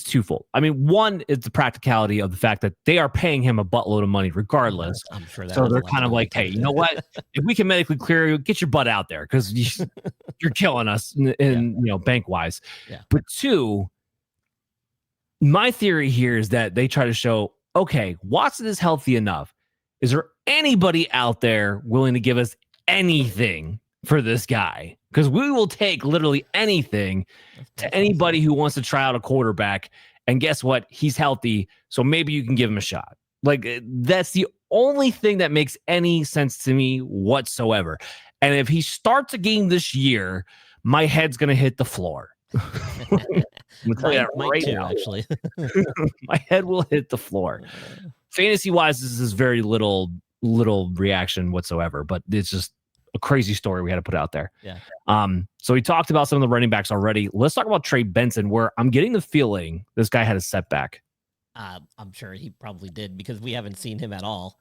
Speaker 2: twofold. I mean, one is the practicality of the fact that they are paying him a buttload of money regardless.
Speaker 4: I'm sure that.
Speaker 2: So they're kind of like, hey, you know what? If we can medically clear you, get your butt out there because you're killing us in you know, bank-wise.
Speaker 4: Yeah.
Speaker 2: But two, my theory here is that they try to show, okay, Watson is healthy enough. Is there anybody out there willing to give us anything for this guy? Because we will take literally anything to anybody who wants to try out a quarterback. And guess what? He's healthy. So maybe you can give him a shot. Like, that's the only thing that makes any sense to me whatsoever. And if he starts a game this year, my head's going to hit the floor. I'm gonna tell you that right now.
Speaker 4: Actually.
Speaker 2: My head will hit the floor. Fantasy wise, this is very little reaction whatsoever, but it's just a crazy story we had to put out there.
Speaker 4: Yeah.
Speaker 2: So we talked about some of the running backs already. Let's talk about Trey Benson, where I'm getting the feeling this guy had a setback.
Speaker 4: I'm sure he probably did because we haven't seen him at all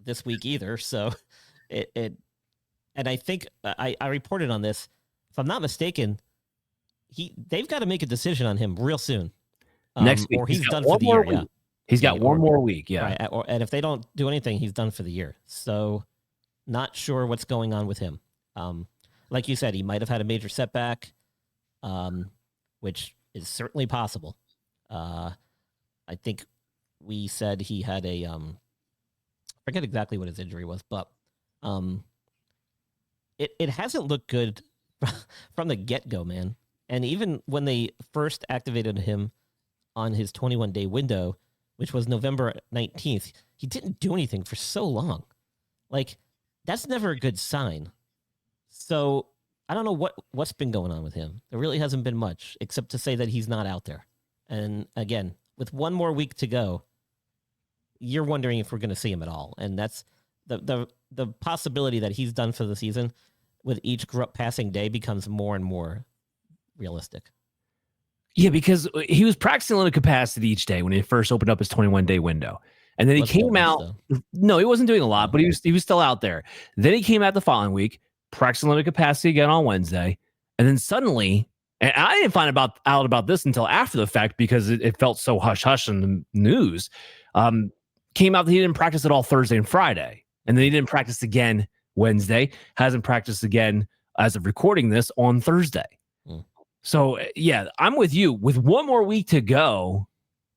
Speaker 4: this week either. So and I think I reported on this. If I'm not mistaken, they've got to make a decision on him real soon.
Speaker 2: Next week,
Speaker 4: or he's done for the year. Yeah.
Speaker 2: He's got one more week. Yeah.
Speaker 4: Right. And if they don't do anything, he's done for the year. So not sure what's going on with him. Like you said, he might have had a major setback, which is certainly possible. I think we said he had a, I forget exactly what his injury was, but it hasn't looked good from the get-go, man. And even when they first activated him on his 21-day window, which was November 19th, he didn't do anything for so long. Like, that's never a good sign. So I don't know what's been going on with him. There really hasn't been much, except to say that he's not out there. And again, with one more week to go, you're wondering if we're going to see him at all. And that's the possibility that he's done for the season with each passing day becomes more and more realistic.
Speaker 2: Yeah, because he was practicing limited capacity each day when he first opened up his 21-day window. And then he came out. No, he wasn't doing a lot, but he was still out there. Then he came out the following week, practicing limited capacity again on Wednesday. And then suddenly, and I didn't find out about this until after the fact because it felt so hush-hush in the news, came out that he didn't practice at all Thursday and Friday. And then he didn't practice again Wednesday, hasn't practiced again as of recording this on Thursday. So, yeah, I'm with you. With one more week to go,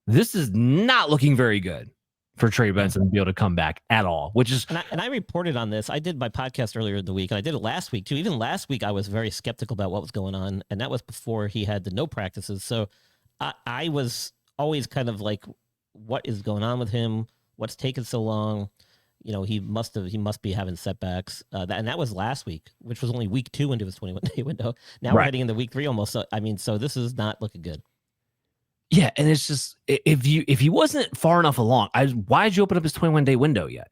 Speaker 2: this is not looking very good for Trey Benson to be able to come back at all, which is...
Speaker 4: And I reported on this. I did my podcast earlier in the week, and I did it last week, too. Even last week, I was very skeptical about what was going on, and that was before he had the no practices. So I was always kind of like, what is going on with him? What's taking so long? You know, he must be having setbacks. And that was last week, which was only week 2 into his 21-day window. Now we're heading into week 3 almost. So, I mean, so this is not looking good.
Speaker 2: Yeah, and it's just if he wasn't far enough along, why did you open up his 21-day window yet?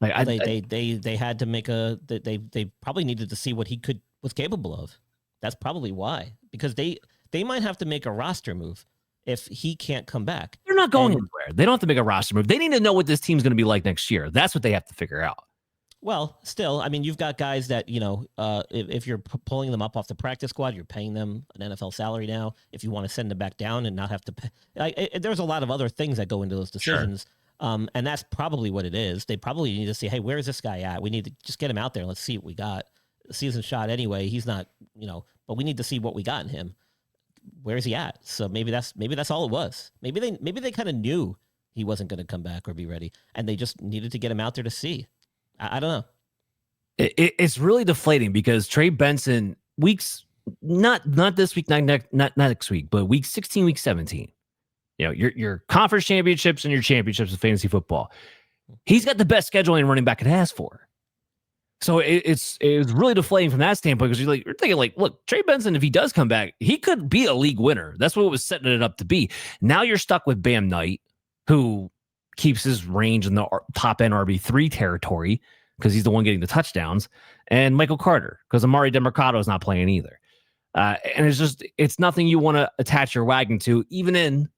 Speaker 2: Like
Speaker 4: they had to make they probably needed to see what he was capable of. That's probably why, because they might have to make a roster move if he can't come back.
Speaker 2: They're not going anywhere. They don't have to make a roster move. They need to know what this team's going to be like next year. That's what they have to figure out.
Speaker 4: Well, still, I mean, you've got guys that, you know, if you're pulling them up off the practice squad, you're paying them an NFL salary now. If you want to send them back down and not have to pay, there's a lot of other things that go into those decisions. Sure. And that's probably what it is. They probably need to say, hey, where is this guy at? We need to just get him out there. Let's see what we got. The season shot anyway. He's not, you know, but we need to see what we got in him. where's he at? So maybe that's all it was. Maybe they kind of knew he wasn't going to come back or be ready, and they just needed to get him out there to see. I don't know.
Speaker 2: It's really deflating because Trey Benson weeks not this week, not next week, but week 16, week 17. Your conference championships and your championships of fantasy football. He's got the best scheduling running back it has for. So it's really deflating from that standpoint because you're thinking like, look, Trey Benson, if he does come back, he could be a league winner. That's what it was setting it up to be. Now you're stuck with Bam Knight, who keeps his range in the top end RB3 territory because he's the one getting the touchdowns, and Michael Carter because Amari DeMarcado is not playing either. And it's nothing you want to attach your wagon to, even in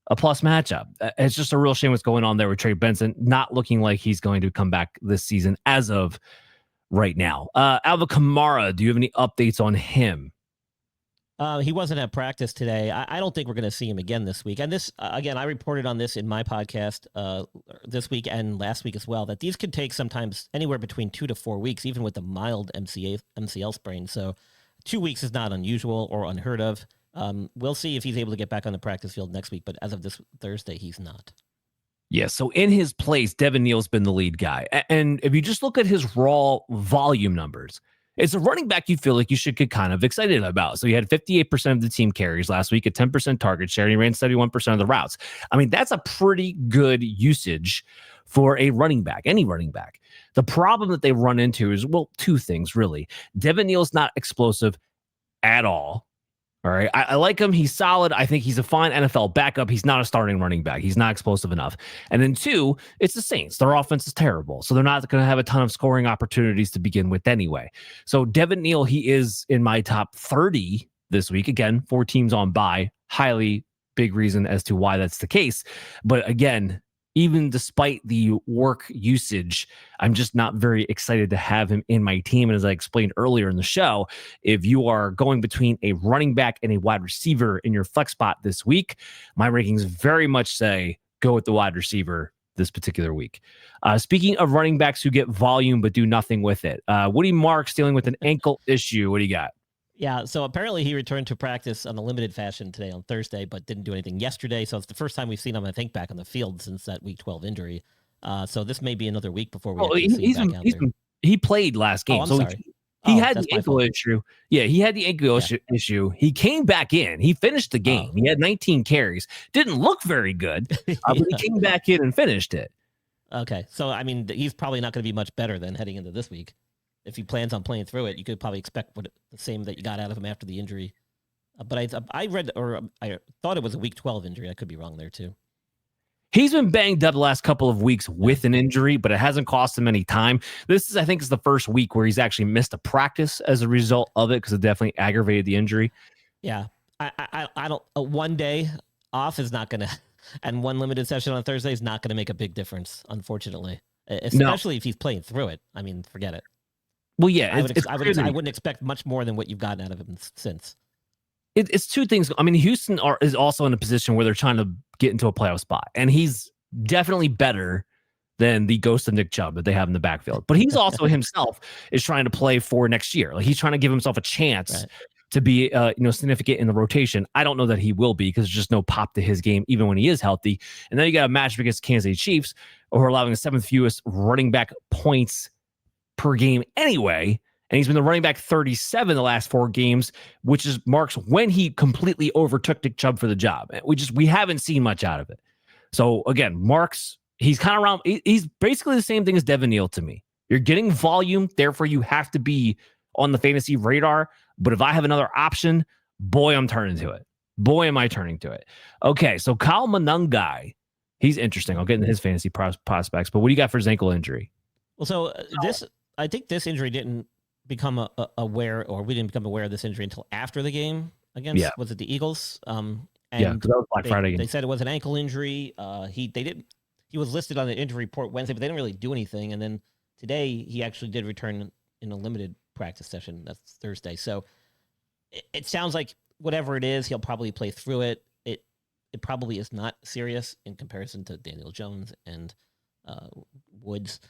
Speaker 2: a plus matchup. It's just a real shame what's going on there with Trey Benson, not looking like he's going to come back this season as of right now. Alvin Kamara, do you have any updates on him?
Speaker 4: He wasn't at practice today. I don't think we're going to see him again this week. And this, again, I reported on this in my podcast this week and last week as well, that these could take sometimes anywhere between 2 to 4 weeks, even with a mild MCL sprain. So 2 weeks is not unusual or unheard of. We'll see if he's able to get back on the practice field next week. But as of this Thursday, he's not.
Speaker 2: Yeah, so in his place, Devin Neal's been the lead guy. And if you just look at his raw volume numbers, it's a running back you feel like you should get kind of excited about. So he had 58% of the team carries last week, a 10% target share, and he ran 71% of the routes. I mean, that's a pretty good usage for a running back, any running back. The problem that they run into is, well, two things, really. Devin Neal's not explosive at all. All right. I like him. He's solid. I think he's a fine NFL backup. He's not a starting running back. He's not explosive enough. And then two, it's the Saints. Their offense is terrible. So they're not going to have a ton of scoring opportunities to begin with anyway. So Devin Neal, he is in my top 30 this week. Again, 4 teams on bye. Highly big reason as to why that's the case. But again, even despite the work usage, I'm just not very excited to have him in my team. And as I explained earlier in the show, if you are going between a running back and a wide receiver in your flex spot this week, my rankings very much say go with the wide receiver this particular week. Speaking of running backs who get volume but do nothing with it, Woody Marks dealing with an ankle issue. What do you got?
Speaker 4: Yeah, so apparently he returned to practice on a limited fashion today on Thursday, but didn't do anything yesterday. So it's the first time we've seen him, I think, back on the field since that Week 12 injury. So this may be another week before we see him back out there.
Speaker 2: He played last game.
Speaker 4: I'm sorry.
Speaker 2: He had the ankle issue. Yeah, he had the ankle issue. He came back in. He finished the game. He had 19 carries. Didn't look very good, but he came back in and finished it.
Speaker 4: Okay, so, I mean, he's probably not going to be much better than heading into this week. If he plans on playing through it, you could probably expect the same that you got out of him after the injury. But I read, or I thought it was a Week 12 injury. I could be wrong there too.
Speaker 2: He's been banged up the last couple of weeks with an injury, but it hasn't cost him any time. This is, I think, is the first week where he's actually missed a practice as a result of it because it definitely aggravated the injury.
Speaker 4: Yeah, I don't. One day off is not gonna, and one limited session on Thursday is not gonna make a big difference, unfortunately. Especially if he's playing through it. I mean, forget it.
Speaker 2: Well, yeah,
Speaker 4: I wouldn't expect much more than what you've gotten out of him since.
Speaker 2: It's two things. I mean, Houston is also in a position where they're trying to get into a playoff spot, and he's definitely better than the ghost of Nick Chubb that they have in the backfield. But he's also himself is trying to play for next year. Like he's trying to give himself a chance to be significant in the rotation. I don't know that he will be because there's just no pop to his game, even when he is healthy. And then you got a matchup against Kansas City Chiefs, who are allowing the 7th fewest running back points per game anyway, and he's been the running back 37 the last 4 games, which is marks when he completely overtook Nick Chubb for the job. We haven't seen much out of it. So again, Marks, he's kind of around. He's basically the same thing as Devin Neal to me. You're getting volume, therefore you have to be on the fantasy radar. But if I have another option, boy, I'm turning to it. Boy, am I turning to it. Okay, so Kyle Monangai, he's interesting. I'll get into his fantasy prospects. But what do you got for his ankle injury?
Speaker 4: Well, so I think this injury didn't become aware, or we didn't become aware of this injury until after the game against, was it the Eagles? And
Speaker 2: because that was Black Friday game.
Speaker 4: They said it was an ankle injury. He was listed on the injury report Wednesday, but they didn't really do anything. And then today he actually did return in a limited practice session. That's Thursday. So it sounds like whatever it is, he'll probably play through it. It probably is not serious in comparison to Daniel Jones and Woods.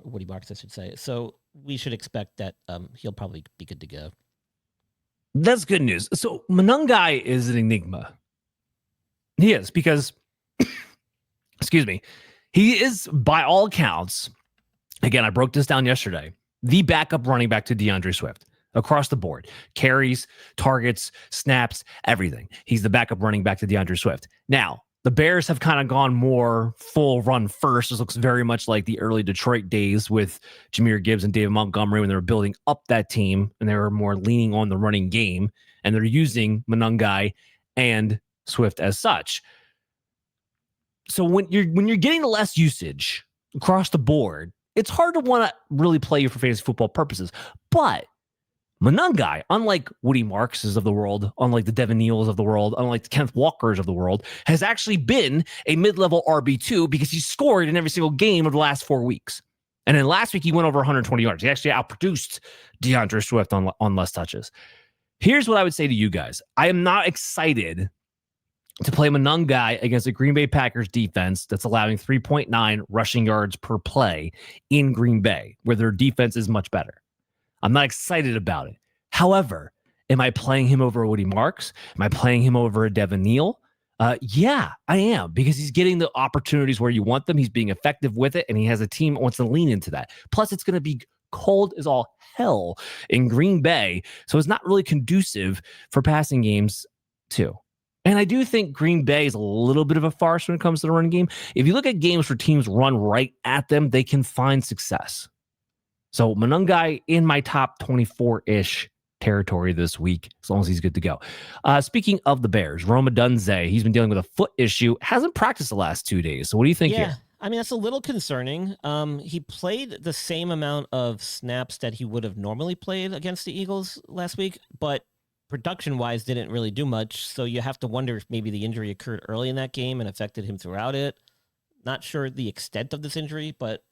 Speaker 4: Woody Marks, I should say. So we should expect that he'll probably be good to go.
Speaker 2: That's good news. So Monangai is an enigma. He is because, excuse me, he is by all accounts, again, I broke this down yesterday, the backup running back to DeAndre Swift across the board. Carries, targets, snaps, everything. He's the backup running back to DeAndre Swift. Now, the Bears have kind of gone more full run first. This looks very much like the early Detroit days with Jahmyr Gibbs and David Montgomery when they were building up that team and they were more leaning on the running game, and they're using Monangai and Swift as such. So when you're getting less usage across the board, it's hard to want to really play you for fantasy football purposes. But Monangai, unlike Woody Markses of the world, unlike the Devin Neals of the world, unlike the Kenneth Walkers of the world, has actually been a mid-level RB2 because he scored in every single game of the last 4 weeks. And then last week, he went over 120 yards. He actually outproduced DeAndre Swift on less touches. Here's what I would say to you guys. I am not excited to play Monangai against a Green Bay Packers defense that's allowing 3.9 rushing yards per play in Green Bay, where their defense is much better. I'm not excited about it. However, am I playing him over Woody Marks? Am I playing him over a Devin Neal? Yeah, I am, because he's getting the opportunities where you want them. He's being effective with it, and he has a team that wants to lean into that. Plus, it's going to be cold as all hell in Green Bay, so it's not really conducive for passing games too. And I do think Green Bay is a little bit of a farce when it comes to the running game. If you look at games where teams run right at them, they can find success. So Monangai in my top 24-ish territory this week, as long as he's good to go. Speaking of the Bears, Odunze, he's been dealing with a foot issue, hasn't practiced the last 2 days. So what do you think here?
Speaker 4: I mean, that's a little concerning. He played the same amount of snaps that he would have normally played against the Eagles last week, but production-wise didn't really do much. So you have to wonder if maybe the injury occurred early in that game and affected him throughout it. Not sure the extent of this injury, but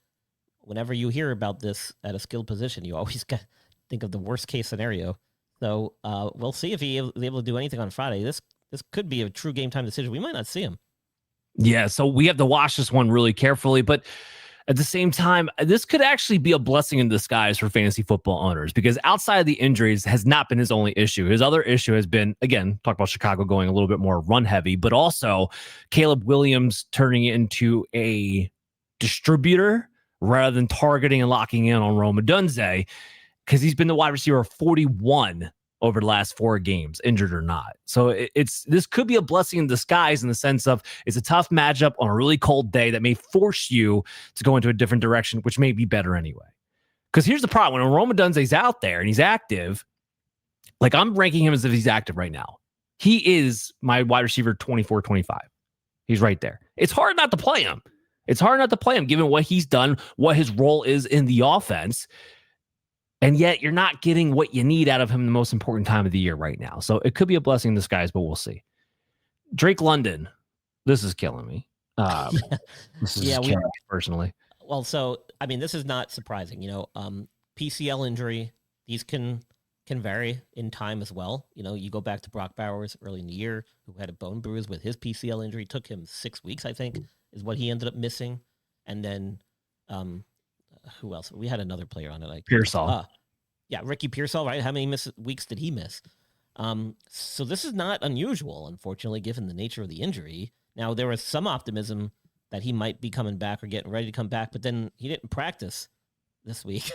Speaker 4: whenever you hear about this at a skilled position, you always got to think of the worst case scenario. So we'll see if he is able to do anything on Friday. This could be a true game time decision. We might not see him.
Speaker 2: Yeah, so we have to watch this one really carefully, but at the same time, this could actually be a blessing in disguise for fantasy football owners, because outside of the injuries has not been his only issue. His other issue has been, again, talk about Chicago going a little bit more run heavy, but also Caleb Williams turning into a distributor rather than targeting and locking in on Odunze, because he's been the wide receiver 41 over the last 4 games, injured or not. So this could be a blessing in disguise in the sense of it's a tough matchup on a really cold day that may force you to go into a different direction, which may be better anyway. Because here's the problem. When Odunze's out there and he's active, like I'm ranking him as if he's active right now. He is my wide receiver 24, 25. He's right there. It's hard not to play him. It's hard not to play him given what he's done, what his role is in the offense. And yet you're not getting what you need out of him the most important time of the year right now. So it could be a blessing in disguise, but we'll see. Drake London, this is killing me. This is killing me personally.
Speaker 4: Well, so, I mean, this is not surprising. PCL injury, these can vary in time as well. You go back to Brock Bowers early in the year, who had a bone bruise with his PCL injury. It took him 6 weeks, I think, is what he ended up missing. And then who else? We had another player on it.
Speaker 2: Pearsall.
Speaker 4: Ricky Pearsall, right? How many weeks did he miss? So this is not unusual, unfortunately, given the nature of the injury. Now, there was some optimism that he might be coming back or getting ready to come back, but then he didn't practice this week.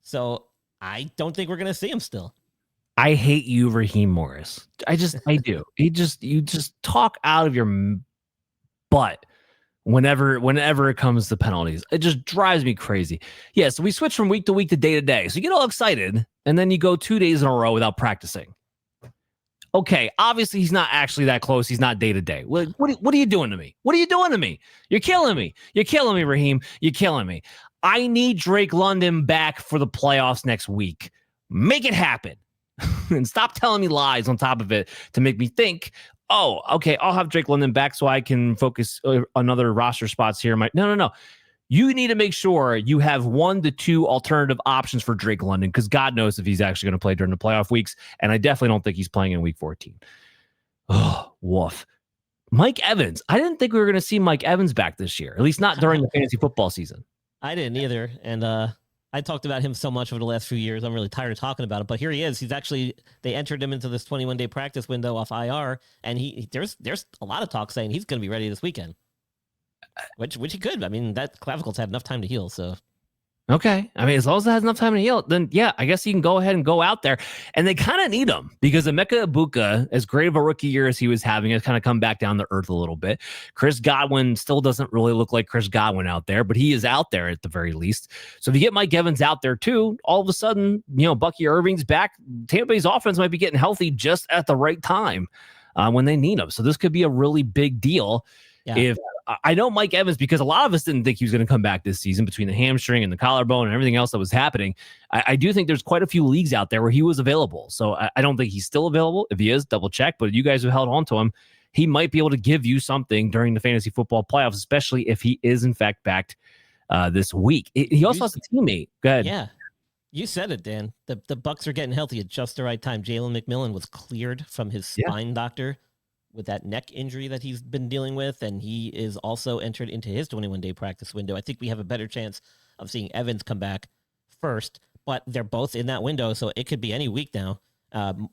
Speaker 4: So I don't think we're going to see him still.
Speaker 2: I hate you, Raheem Morris. I do. You just talk out of your butt whenever it comes to penalties. It just drives me crazy. Yeah, so we switch from week to week to day to day. So you get all excited, and then you go 2 days in a row without practicing. Okay, obviously he's not actually that close. He's not day to day. What are you doing to me? What are you doing to me? You're killing me. You're killing me, Raheem. You're killing me. I need Drake London back for the playoffs next week. Make it happen. And stop telling me lies on top of it to make me think, oh, okay, I'll have Drake London back so I can focus on other roster spots here. No. You need to make sure you have 1 to 2 alternative options for Drake London, because God knows if he's actually going to play during the playoff weeks, and I definitely don't think he's playing in week 14. Oh, woof. Mike Evans. I didn't think we were going to see Mike Evans back this year, at least not during the fantasy football season.
Speaker 4: I didn't either, and I talked about him so much over the last few years. I'm really tired of talking about him, but here he is. They entered him into this 21-day practice window off IR, and there's a lot of talk saying he's going to be ready this weekend, which he could. I mean, that clavicle's had enough time to heal, so.
Speaker 2: Okay. I mean, as long as it has enough time to heal, then yeah, I guess you can go ahead and go out there. And they kind of need him because Emeka Egbuka, as great of a rookie year as he was having, has kind of come back down to earth a little bit. Chris Godwin still doesn't really look like Chris Godwin out there, but he is out there at the very least. So if you get Mike Evans out there too, all of a sudden, Bucky Irving's back. Tampa Bay's offense might be getting healthy just at the right time when they need him. So this could be a really big deal. Yeah. If I know Mike Evans, because a lot of us didn't think he was going to come back this season between the hamstring and the collarbone and everything else that was happening. I do think there's quite a few leagues out there where he was available. So I don't think he's still available. If he is, double check. But you guys have held on to him. He might be able to give you something during the fantasy football playoffs, especially if he is in fact backed this week. He also has a teammate. Go ahead.
Speaker 4: Yeah. You said it, Dan. The Bucks are getting healthy at just the right time. Jalen McMillan was cleared from his spine doctor with that neck injury that he's been dealing with, and he is also entered into his 21-day practice window. I think we have a better chance of seeing Evans come back first, but they're both in that window, so it could be any week now.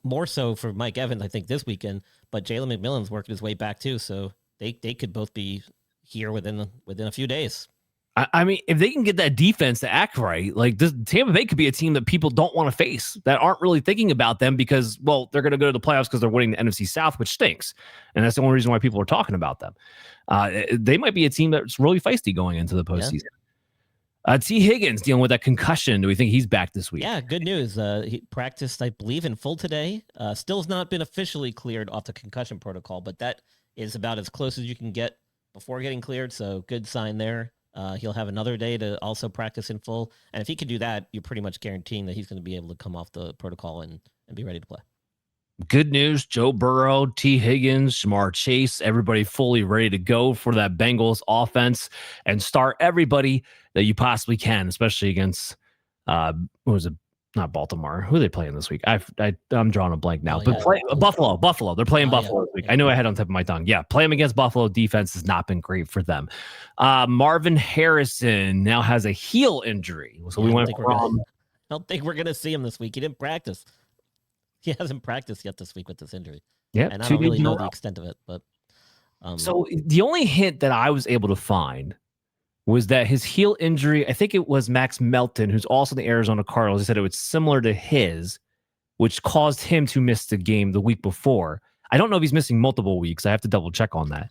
Speaker 4: More so for Mike Evans, I think, this weekend, but Jalen McMillan's working his way back too, so they could both be here within a few days.
Speaker 2: I mean, if they can get that defense to act right, like this, Tampa Bay could be a team that people don't want to face, that aren't really thinking about them because, well, they're going to go to the playoffs because they're winning the NFC South, which stinks. And that's the only reason why people are talking about them. They might be a team that's really feisty going into the postseason. Yeah. T. Higgins dealing with that concussion. Do we think he's back this week?
Speaker 4: Yeah, good news. He practiced, I believe, in full today. Still has not been officially cleared off the concussion protocol, but that is about as close as you can get before getting cleared. So good sign there. He'll have another day to also practice in full. And if he can do that, you're pretty much guaranteeing that he's going to be able to come off the protocol and be ready to play.
Speaker 2: Good news. Joe Burrow, T. Higgins, Jamar Chase, everybody fully ready to go for that Bengals offense and start everybody that you possibly can, especially against, not Baltimore. Who are they playing this week? I'm drawing a blank now. Buffalo. They're playing Buffalo this week. I know I had on top of my tongue. Yeah, play them against Buffalo. Defense has not been great for them. Marvin Harrison now has a heel injury. So we went from...
Speaker 4: I don't think we're going to see him this week. He didn't practice. He hasn't practiced yet this week with this injury.
Speaker 2: Yeah,
Speaker 4: and I don't really know the extent of it. But
Speaker 2: so the only hint that I was able to find was that his heel injury, I think it was Max Melton, who's also in the Arizona Cardinals. He said it was similar to his, which caused him to miss the game the week before. I don't know if he's missing multiple weeks. I have to double check on that.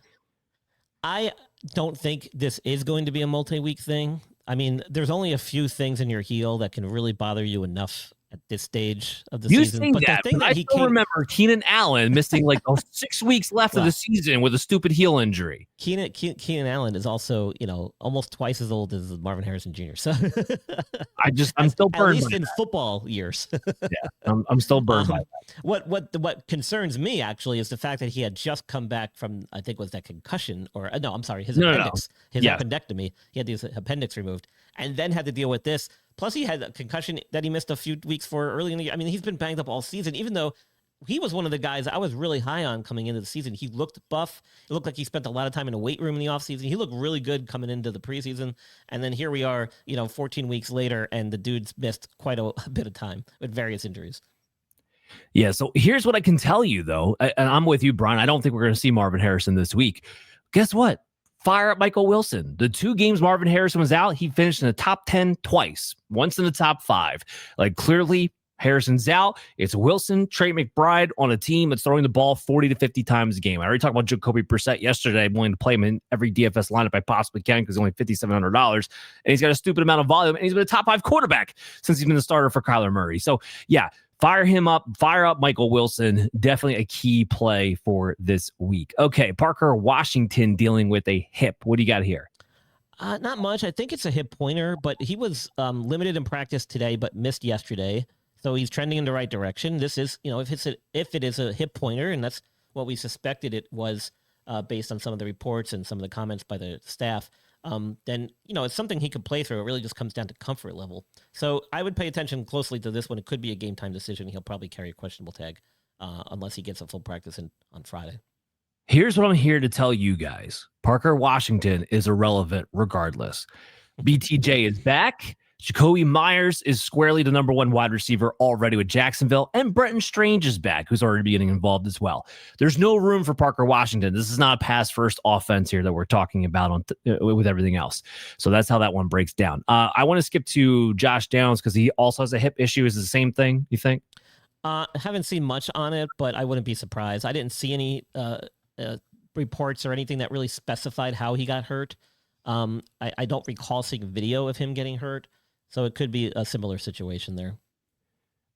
Speaker 4: I don't think this is going to be a multi-week thing. I mean, there's only a few things in your heel that can really bother you enough at this stage of the season.
Speaker 2: But I still remember Keenan Allen missing like 6 weeks left of the season with a stupid heel injury.
Speaker 4: Keenan Allen is also, almost twice as old as Marvin Harrison Jr. So
Speaker 2: I'm still burned.
Speaker 4: At least in football years.
Speaker 2: Yeah, I'm still burned by that.
Speaker 4: What concerns me actually is the fact that he had just come back from, I think was that concussion his appendix, his appendectomy. He had his appendix removed and then had to deal with this. Plus, he had a concussion that he missed a few weeks for early in the year. I mean, he's been banged up all season, even though he was one of the guys I was really high on coming into the season. He looked buff. It looked like he spent a lot of time in a weight room in the offseason. He looked really good coming into the preseason. And then here we are, 14 weeks later, and the dude's missed quite a bit of time with various injuries.
Speaker 2: Yeah, so here's what I can tell you, though. And I'm with you, Brian. I don't think we're going to see Marvin Harrison this week. Guess what? Fire up Michael Wilson. The 2 games Marvin Harrison was out, he finished in the top 10 twice, once in the top 5. Like, clearly, Harrison's out. It's Wilson, Trey McBride on a team that's throwing the ball 40 to 50 times a game. I already talked about Jacoby Brissett yesterday. I'm willing to play him in every DFS lineup I possibly can because he's only $5,700. And he's got a stupid amount of volume, and he's been a top 5 quarterback since he's been the starter for Kyler Murray. So, yeah, fire him up. Fire up Michael Wilson. Definitely a key play for this week. Okay, Parker Washington dealing with a hip. What do you got here?
Speaker 4: Not much. I think it's a hip pointer, but he was limited in practice today, but missed yesterday. So he's trending in the right direction. This is, if it is a hip pointer, and that's what we suspected it was based on some of the reports and some of the comments by the staff, then, it's something he could play through. It really just comes down to comfort level. So I would pay attention closely to this one. It could be a game time decision. He'll probably carry a questionable tag unless he gets a full practice on Friday.
Speaker 2: Here's what I'm here to tell you guys. Parker Washington is irrelevant regardless. BTJ is back. Jacoby Myers is squarely the number one wide receiver already with Jacksonville, and Brenton Strange is back, who's already getting involved as well. There's no room for Parker Washington. This is not a pass-first offense here that we're talking about with everything else. So that's how that one breaks down. I want to skip to Josh Downs because he also has a hip issue. Is it the same thing, you think?
Speaker 4: Haven't seen much on it, but I wouldn't be surprised. I didn't see any reports or anything that really specified how he got hurt. I don't recall seeing video of him getting hurt. So it could be a similar situation there.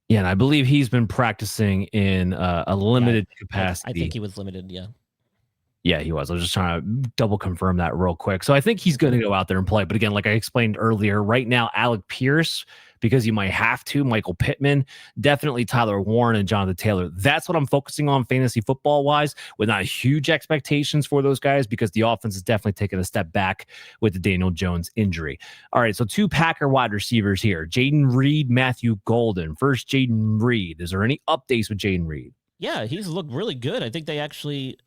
Speaker 2: Yeah, and I believe he's been practicing in a limited capacity.
Speaker 4: I think he was limited, yeah.
Speaker 2: Yeah, he was. I was just trying to double confirm that real quick. So I think he's going to go out there and play. But again, like I explained earlier, right now, Alec Pierce, because you might have to, Michael Pittman, definitely Tyler Warren and Jonathan Taylor. That's what I'm focusing on fantasy football-wise, with not huge expectations for those guys because the offense is definitely taking a step back with the Daniel Jones injury. All right, so 2 Packer wide receivers here. Jayden Reed, Matthew Golden. First, Jayden Reed. Is there any updates with Jayden Reed?
Speaker 4: Yeah, he's looked really good. I think they actually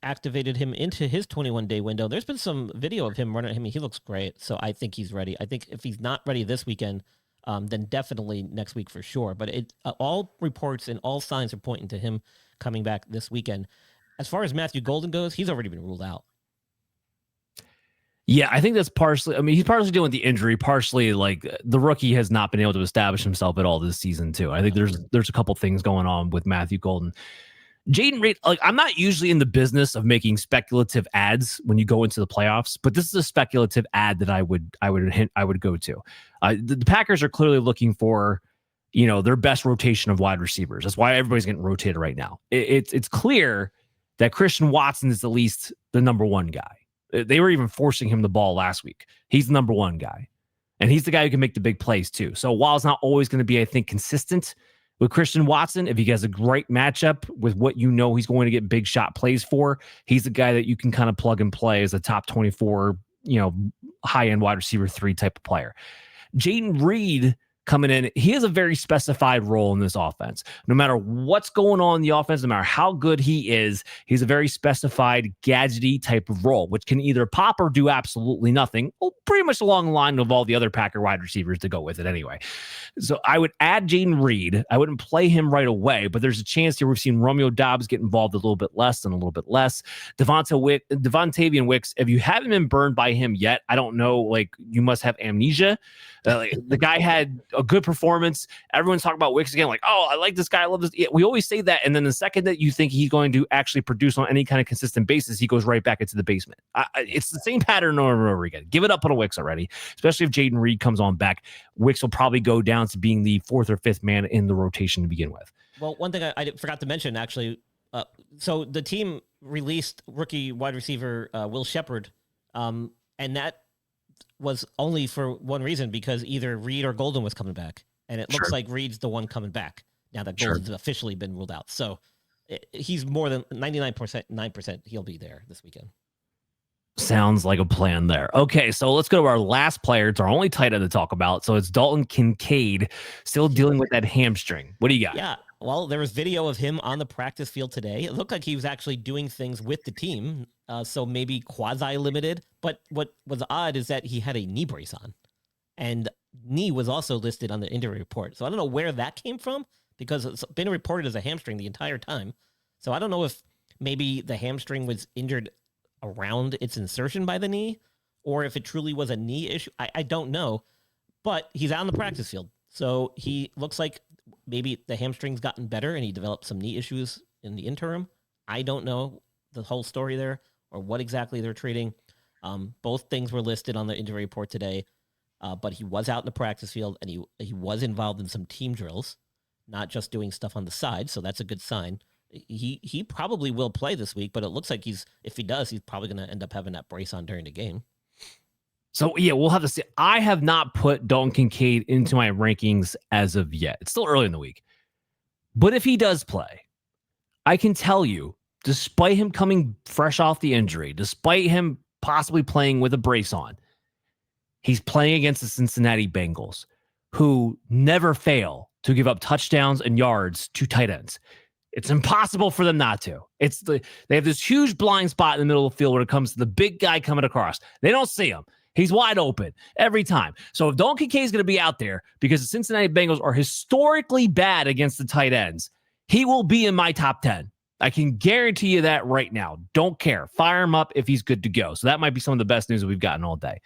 Speaker 4: activated him into his 21-day window. There's been some video of him running. I mean, he looks great. So I think he's ready. I think if he's not ready this weekend, then definitely next week for sure. But all reports and all signs are pointing to him coming back this weekend. As far as Matthew Golden goes, he's already been ruled out.
Speaker 2: Yeah, I think that's partially, I mean, he's partially dealing with the injury, partially like the rookie has not been able to establish himself at all this season too. I think there's a couple things going on with Matthew Golden. Jayden Reed, like I'm not usually in the business of making speculative ads when you go into the playoffs, but this is a speculative ad that I would go to. The Packers are clearly looking for, their best rotation of wide receivers. That's why everybody's getting rotated right now. It's clear that Christian Watson is at least the number one guy. They were even forcing him the ball last week. He's the number one guy. And he's the guy who can make the big plays too. So while it's not always going to be, I think, consistent with Christian Watson, if he has a great matchup with what he's going to get big shot plays for, he's the guy that you can kind of plug and play as a top 24, high-end wide receiver 3 type of player. Jayden Reed coming in, he has a very specified role in this offense. No matter what's going on in the offense, no matter how good he is, he's a very specified, gadgety type of role, which can either pop or do absolutely nothing. Well, pretty much along the line of all the other Packer wide receivers to go with it anyway. So I would add Jayden Reed. I wouldn't play him right away, but there's a chance here we've seen Romeo Doubs get involved a little bit less and a little bit less. Devontavian Wicks, if you haven't been burned by him yet, I don't know, like you must have amnesia. The guy had a good performance. Everyone's talking about Wicks again, like, oh, I like this guy. I love this. Yeah, we always say that. And then the second that you think he's going to actually produce on any kind of consistent basis, he goes right back into the basement. It's the same pattern over and over again. Give it up on a Wicks already, especially if Jayden Reed comes on back. Wicks will probably go down to being the 4th or 5th man in the rotation to begin with.
Speaker 4: Well, one thing I forgot to mention, actually, so the team released rookie wide receiver Will Shepherd, and that was only for one reason, because either Reed or Golden was coming back. And it looks like Reed's the one coming back now that Golden's officially been ruled out. So he's more than 9% he'll be there this weekend.
Speaker 2: Sounds like a plan there. Okay, so let's go to our last player. It's our only tight end to talk about. So it's Dalton Kincaid, still dealing with that hamstring. What do you got?
Speaker 4: Yeah, well, there was video of him on the practice field today. It looked like he was actually doing things with the team, so maybe quasi-limited. But what was odd is that he had a knee brace on, and knee was also listed on the injury report. So I don't know where that came from, because it's been reported as a hamstring the entire time. So I don't know if maybe the hamstring was injured around its insertion by the knee, or if it truly was a knee issue. I don't know, but he's out on the practice field. So he looks like maybe the hamstring's gotten better and he developed some knee issues in the interim. I don't know the whole story there or what exactly they're treating. Both things were listed on the injury report today, but he was out in the practice field and he was involved in some team drills, not just doing stuff on the side. So that's a good sign. He probably will play this week, but it looks like if he does, he's probably going to end up having that brace on during the game.
Speaker 2: So, yeah, we'll have to see. I have not put Dalton Kincaid into my rankings as of yet. It's still early in the week. But if he does play, I can tell you, despite him coming fresh off the injury, despite him possibly playing with a brace on, he's playing against the Cincinnati Bengals, who never fail to give up touchdowns and yards to tight ends. It's impossible for them not to. They have this huge blind spot in the middle of the field when it comes to the big guy coming across. They don't see him. He's wide open every time. So if Dalton Kincaid is going to be out there because the Cincinnati Bengals are historically bad against the tight ends, he will be in my top 10. I can guarantee you that right now. Don't care. Fire him up if he's good to go. So that might be some of the best news that we've gotten all day.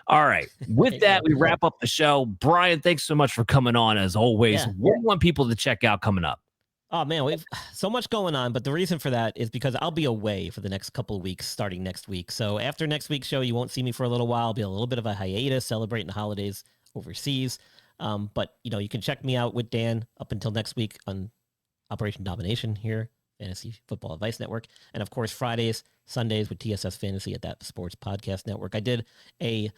Speaker 2: All right. With that, we wrap up the show. Brian, thanks so much for coming on as always. What do you want people to check out coming up?
Speaker 4: Oh, man, we've so much going on, but the reason for that is because I'll be away for the next couple of weeks starting next week. So after next week's show, you won't see me for a little while. It'll be a little bit of a hiatus celebrating the holidays overseas. But, you can check me out with Dan up until next week on Operation Domination here, Fantasy Football Advice Network. And, of course, Fridays, Sundays with TSS Fantasy at That Sports Podcast Network. I did a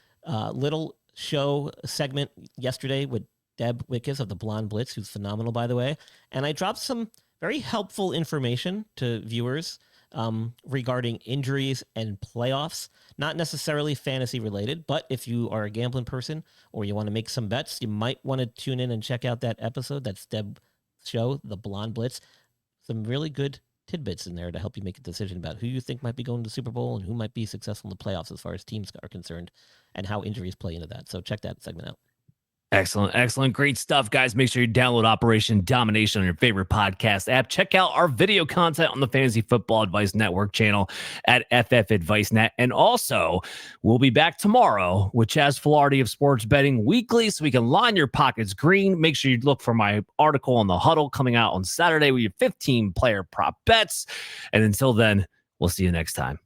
Speaker 4: little show segment yesterday with Deb Wickes of the Blonde Blitz, who's phenomenal, by the way. And I dropped some very helpful information to viewers regarding injuries and playoffs. Not necessarily fantasy related, but if you are a gambling person or you want to make some bets, you might want to tune in and check out that episode. That's Deb's show, The Blonde Blitz. Some really good tidbits in there to help you make a decision about who you think might be going to the Super Bowl and who might be successful in the playoffs as far as teams are concerned and how injuries play into that. So check that segment out.
Speaker 2: Excellent. Great stuff, guys. Make sure you download Operation Domination on your favorite podcast app. Check out our video content on the Fantasy Football Advice Network channel at FF Advice Net. And also, we'll be back tomorrow with Chaz Filardi of Sports Betting Weekly so we can line your pockets green. Make sure you look for my article on the Huddle coming out on Saturday with your 15-player prop bets. And until then, we'll see you next time.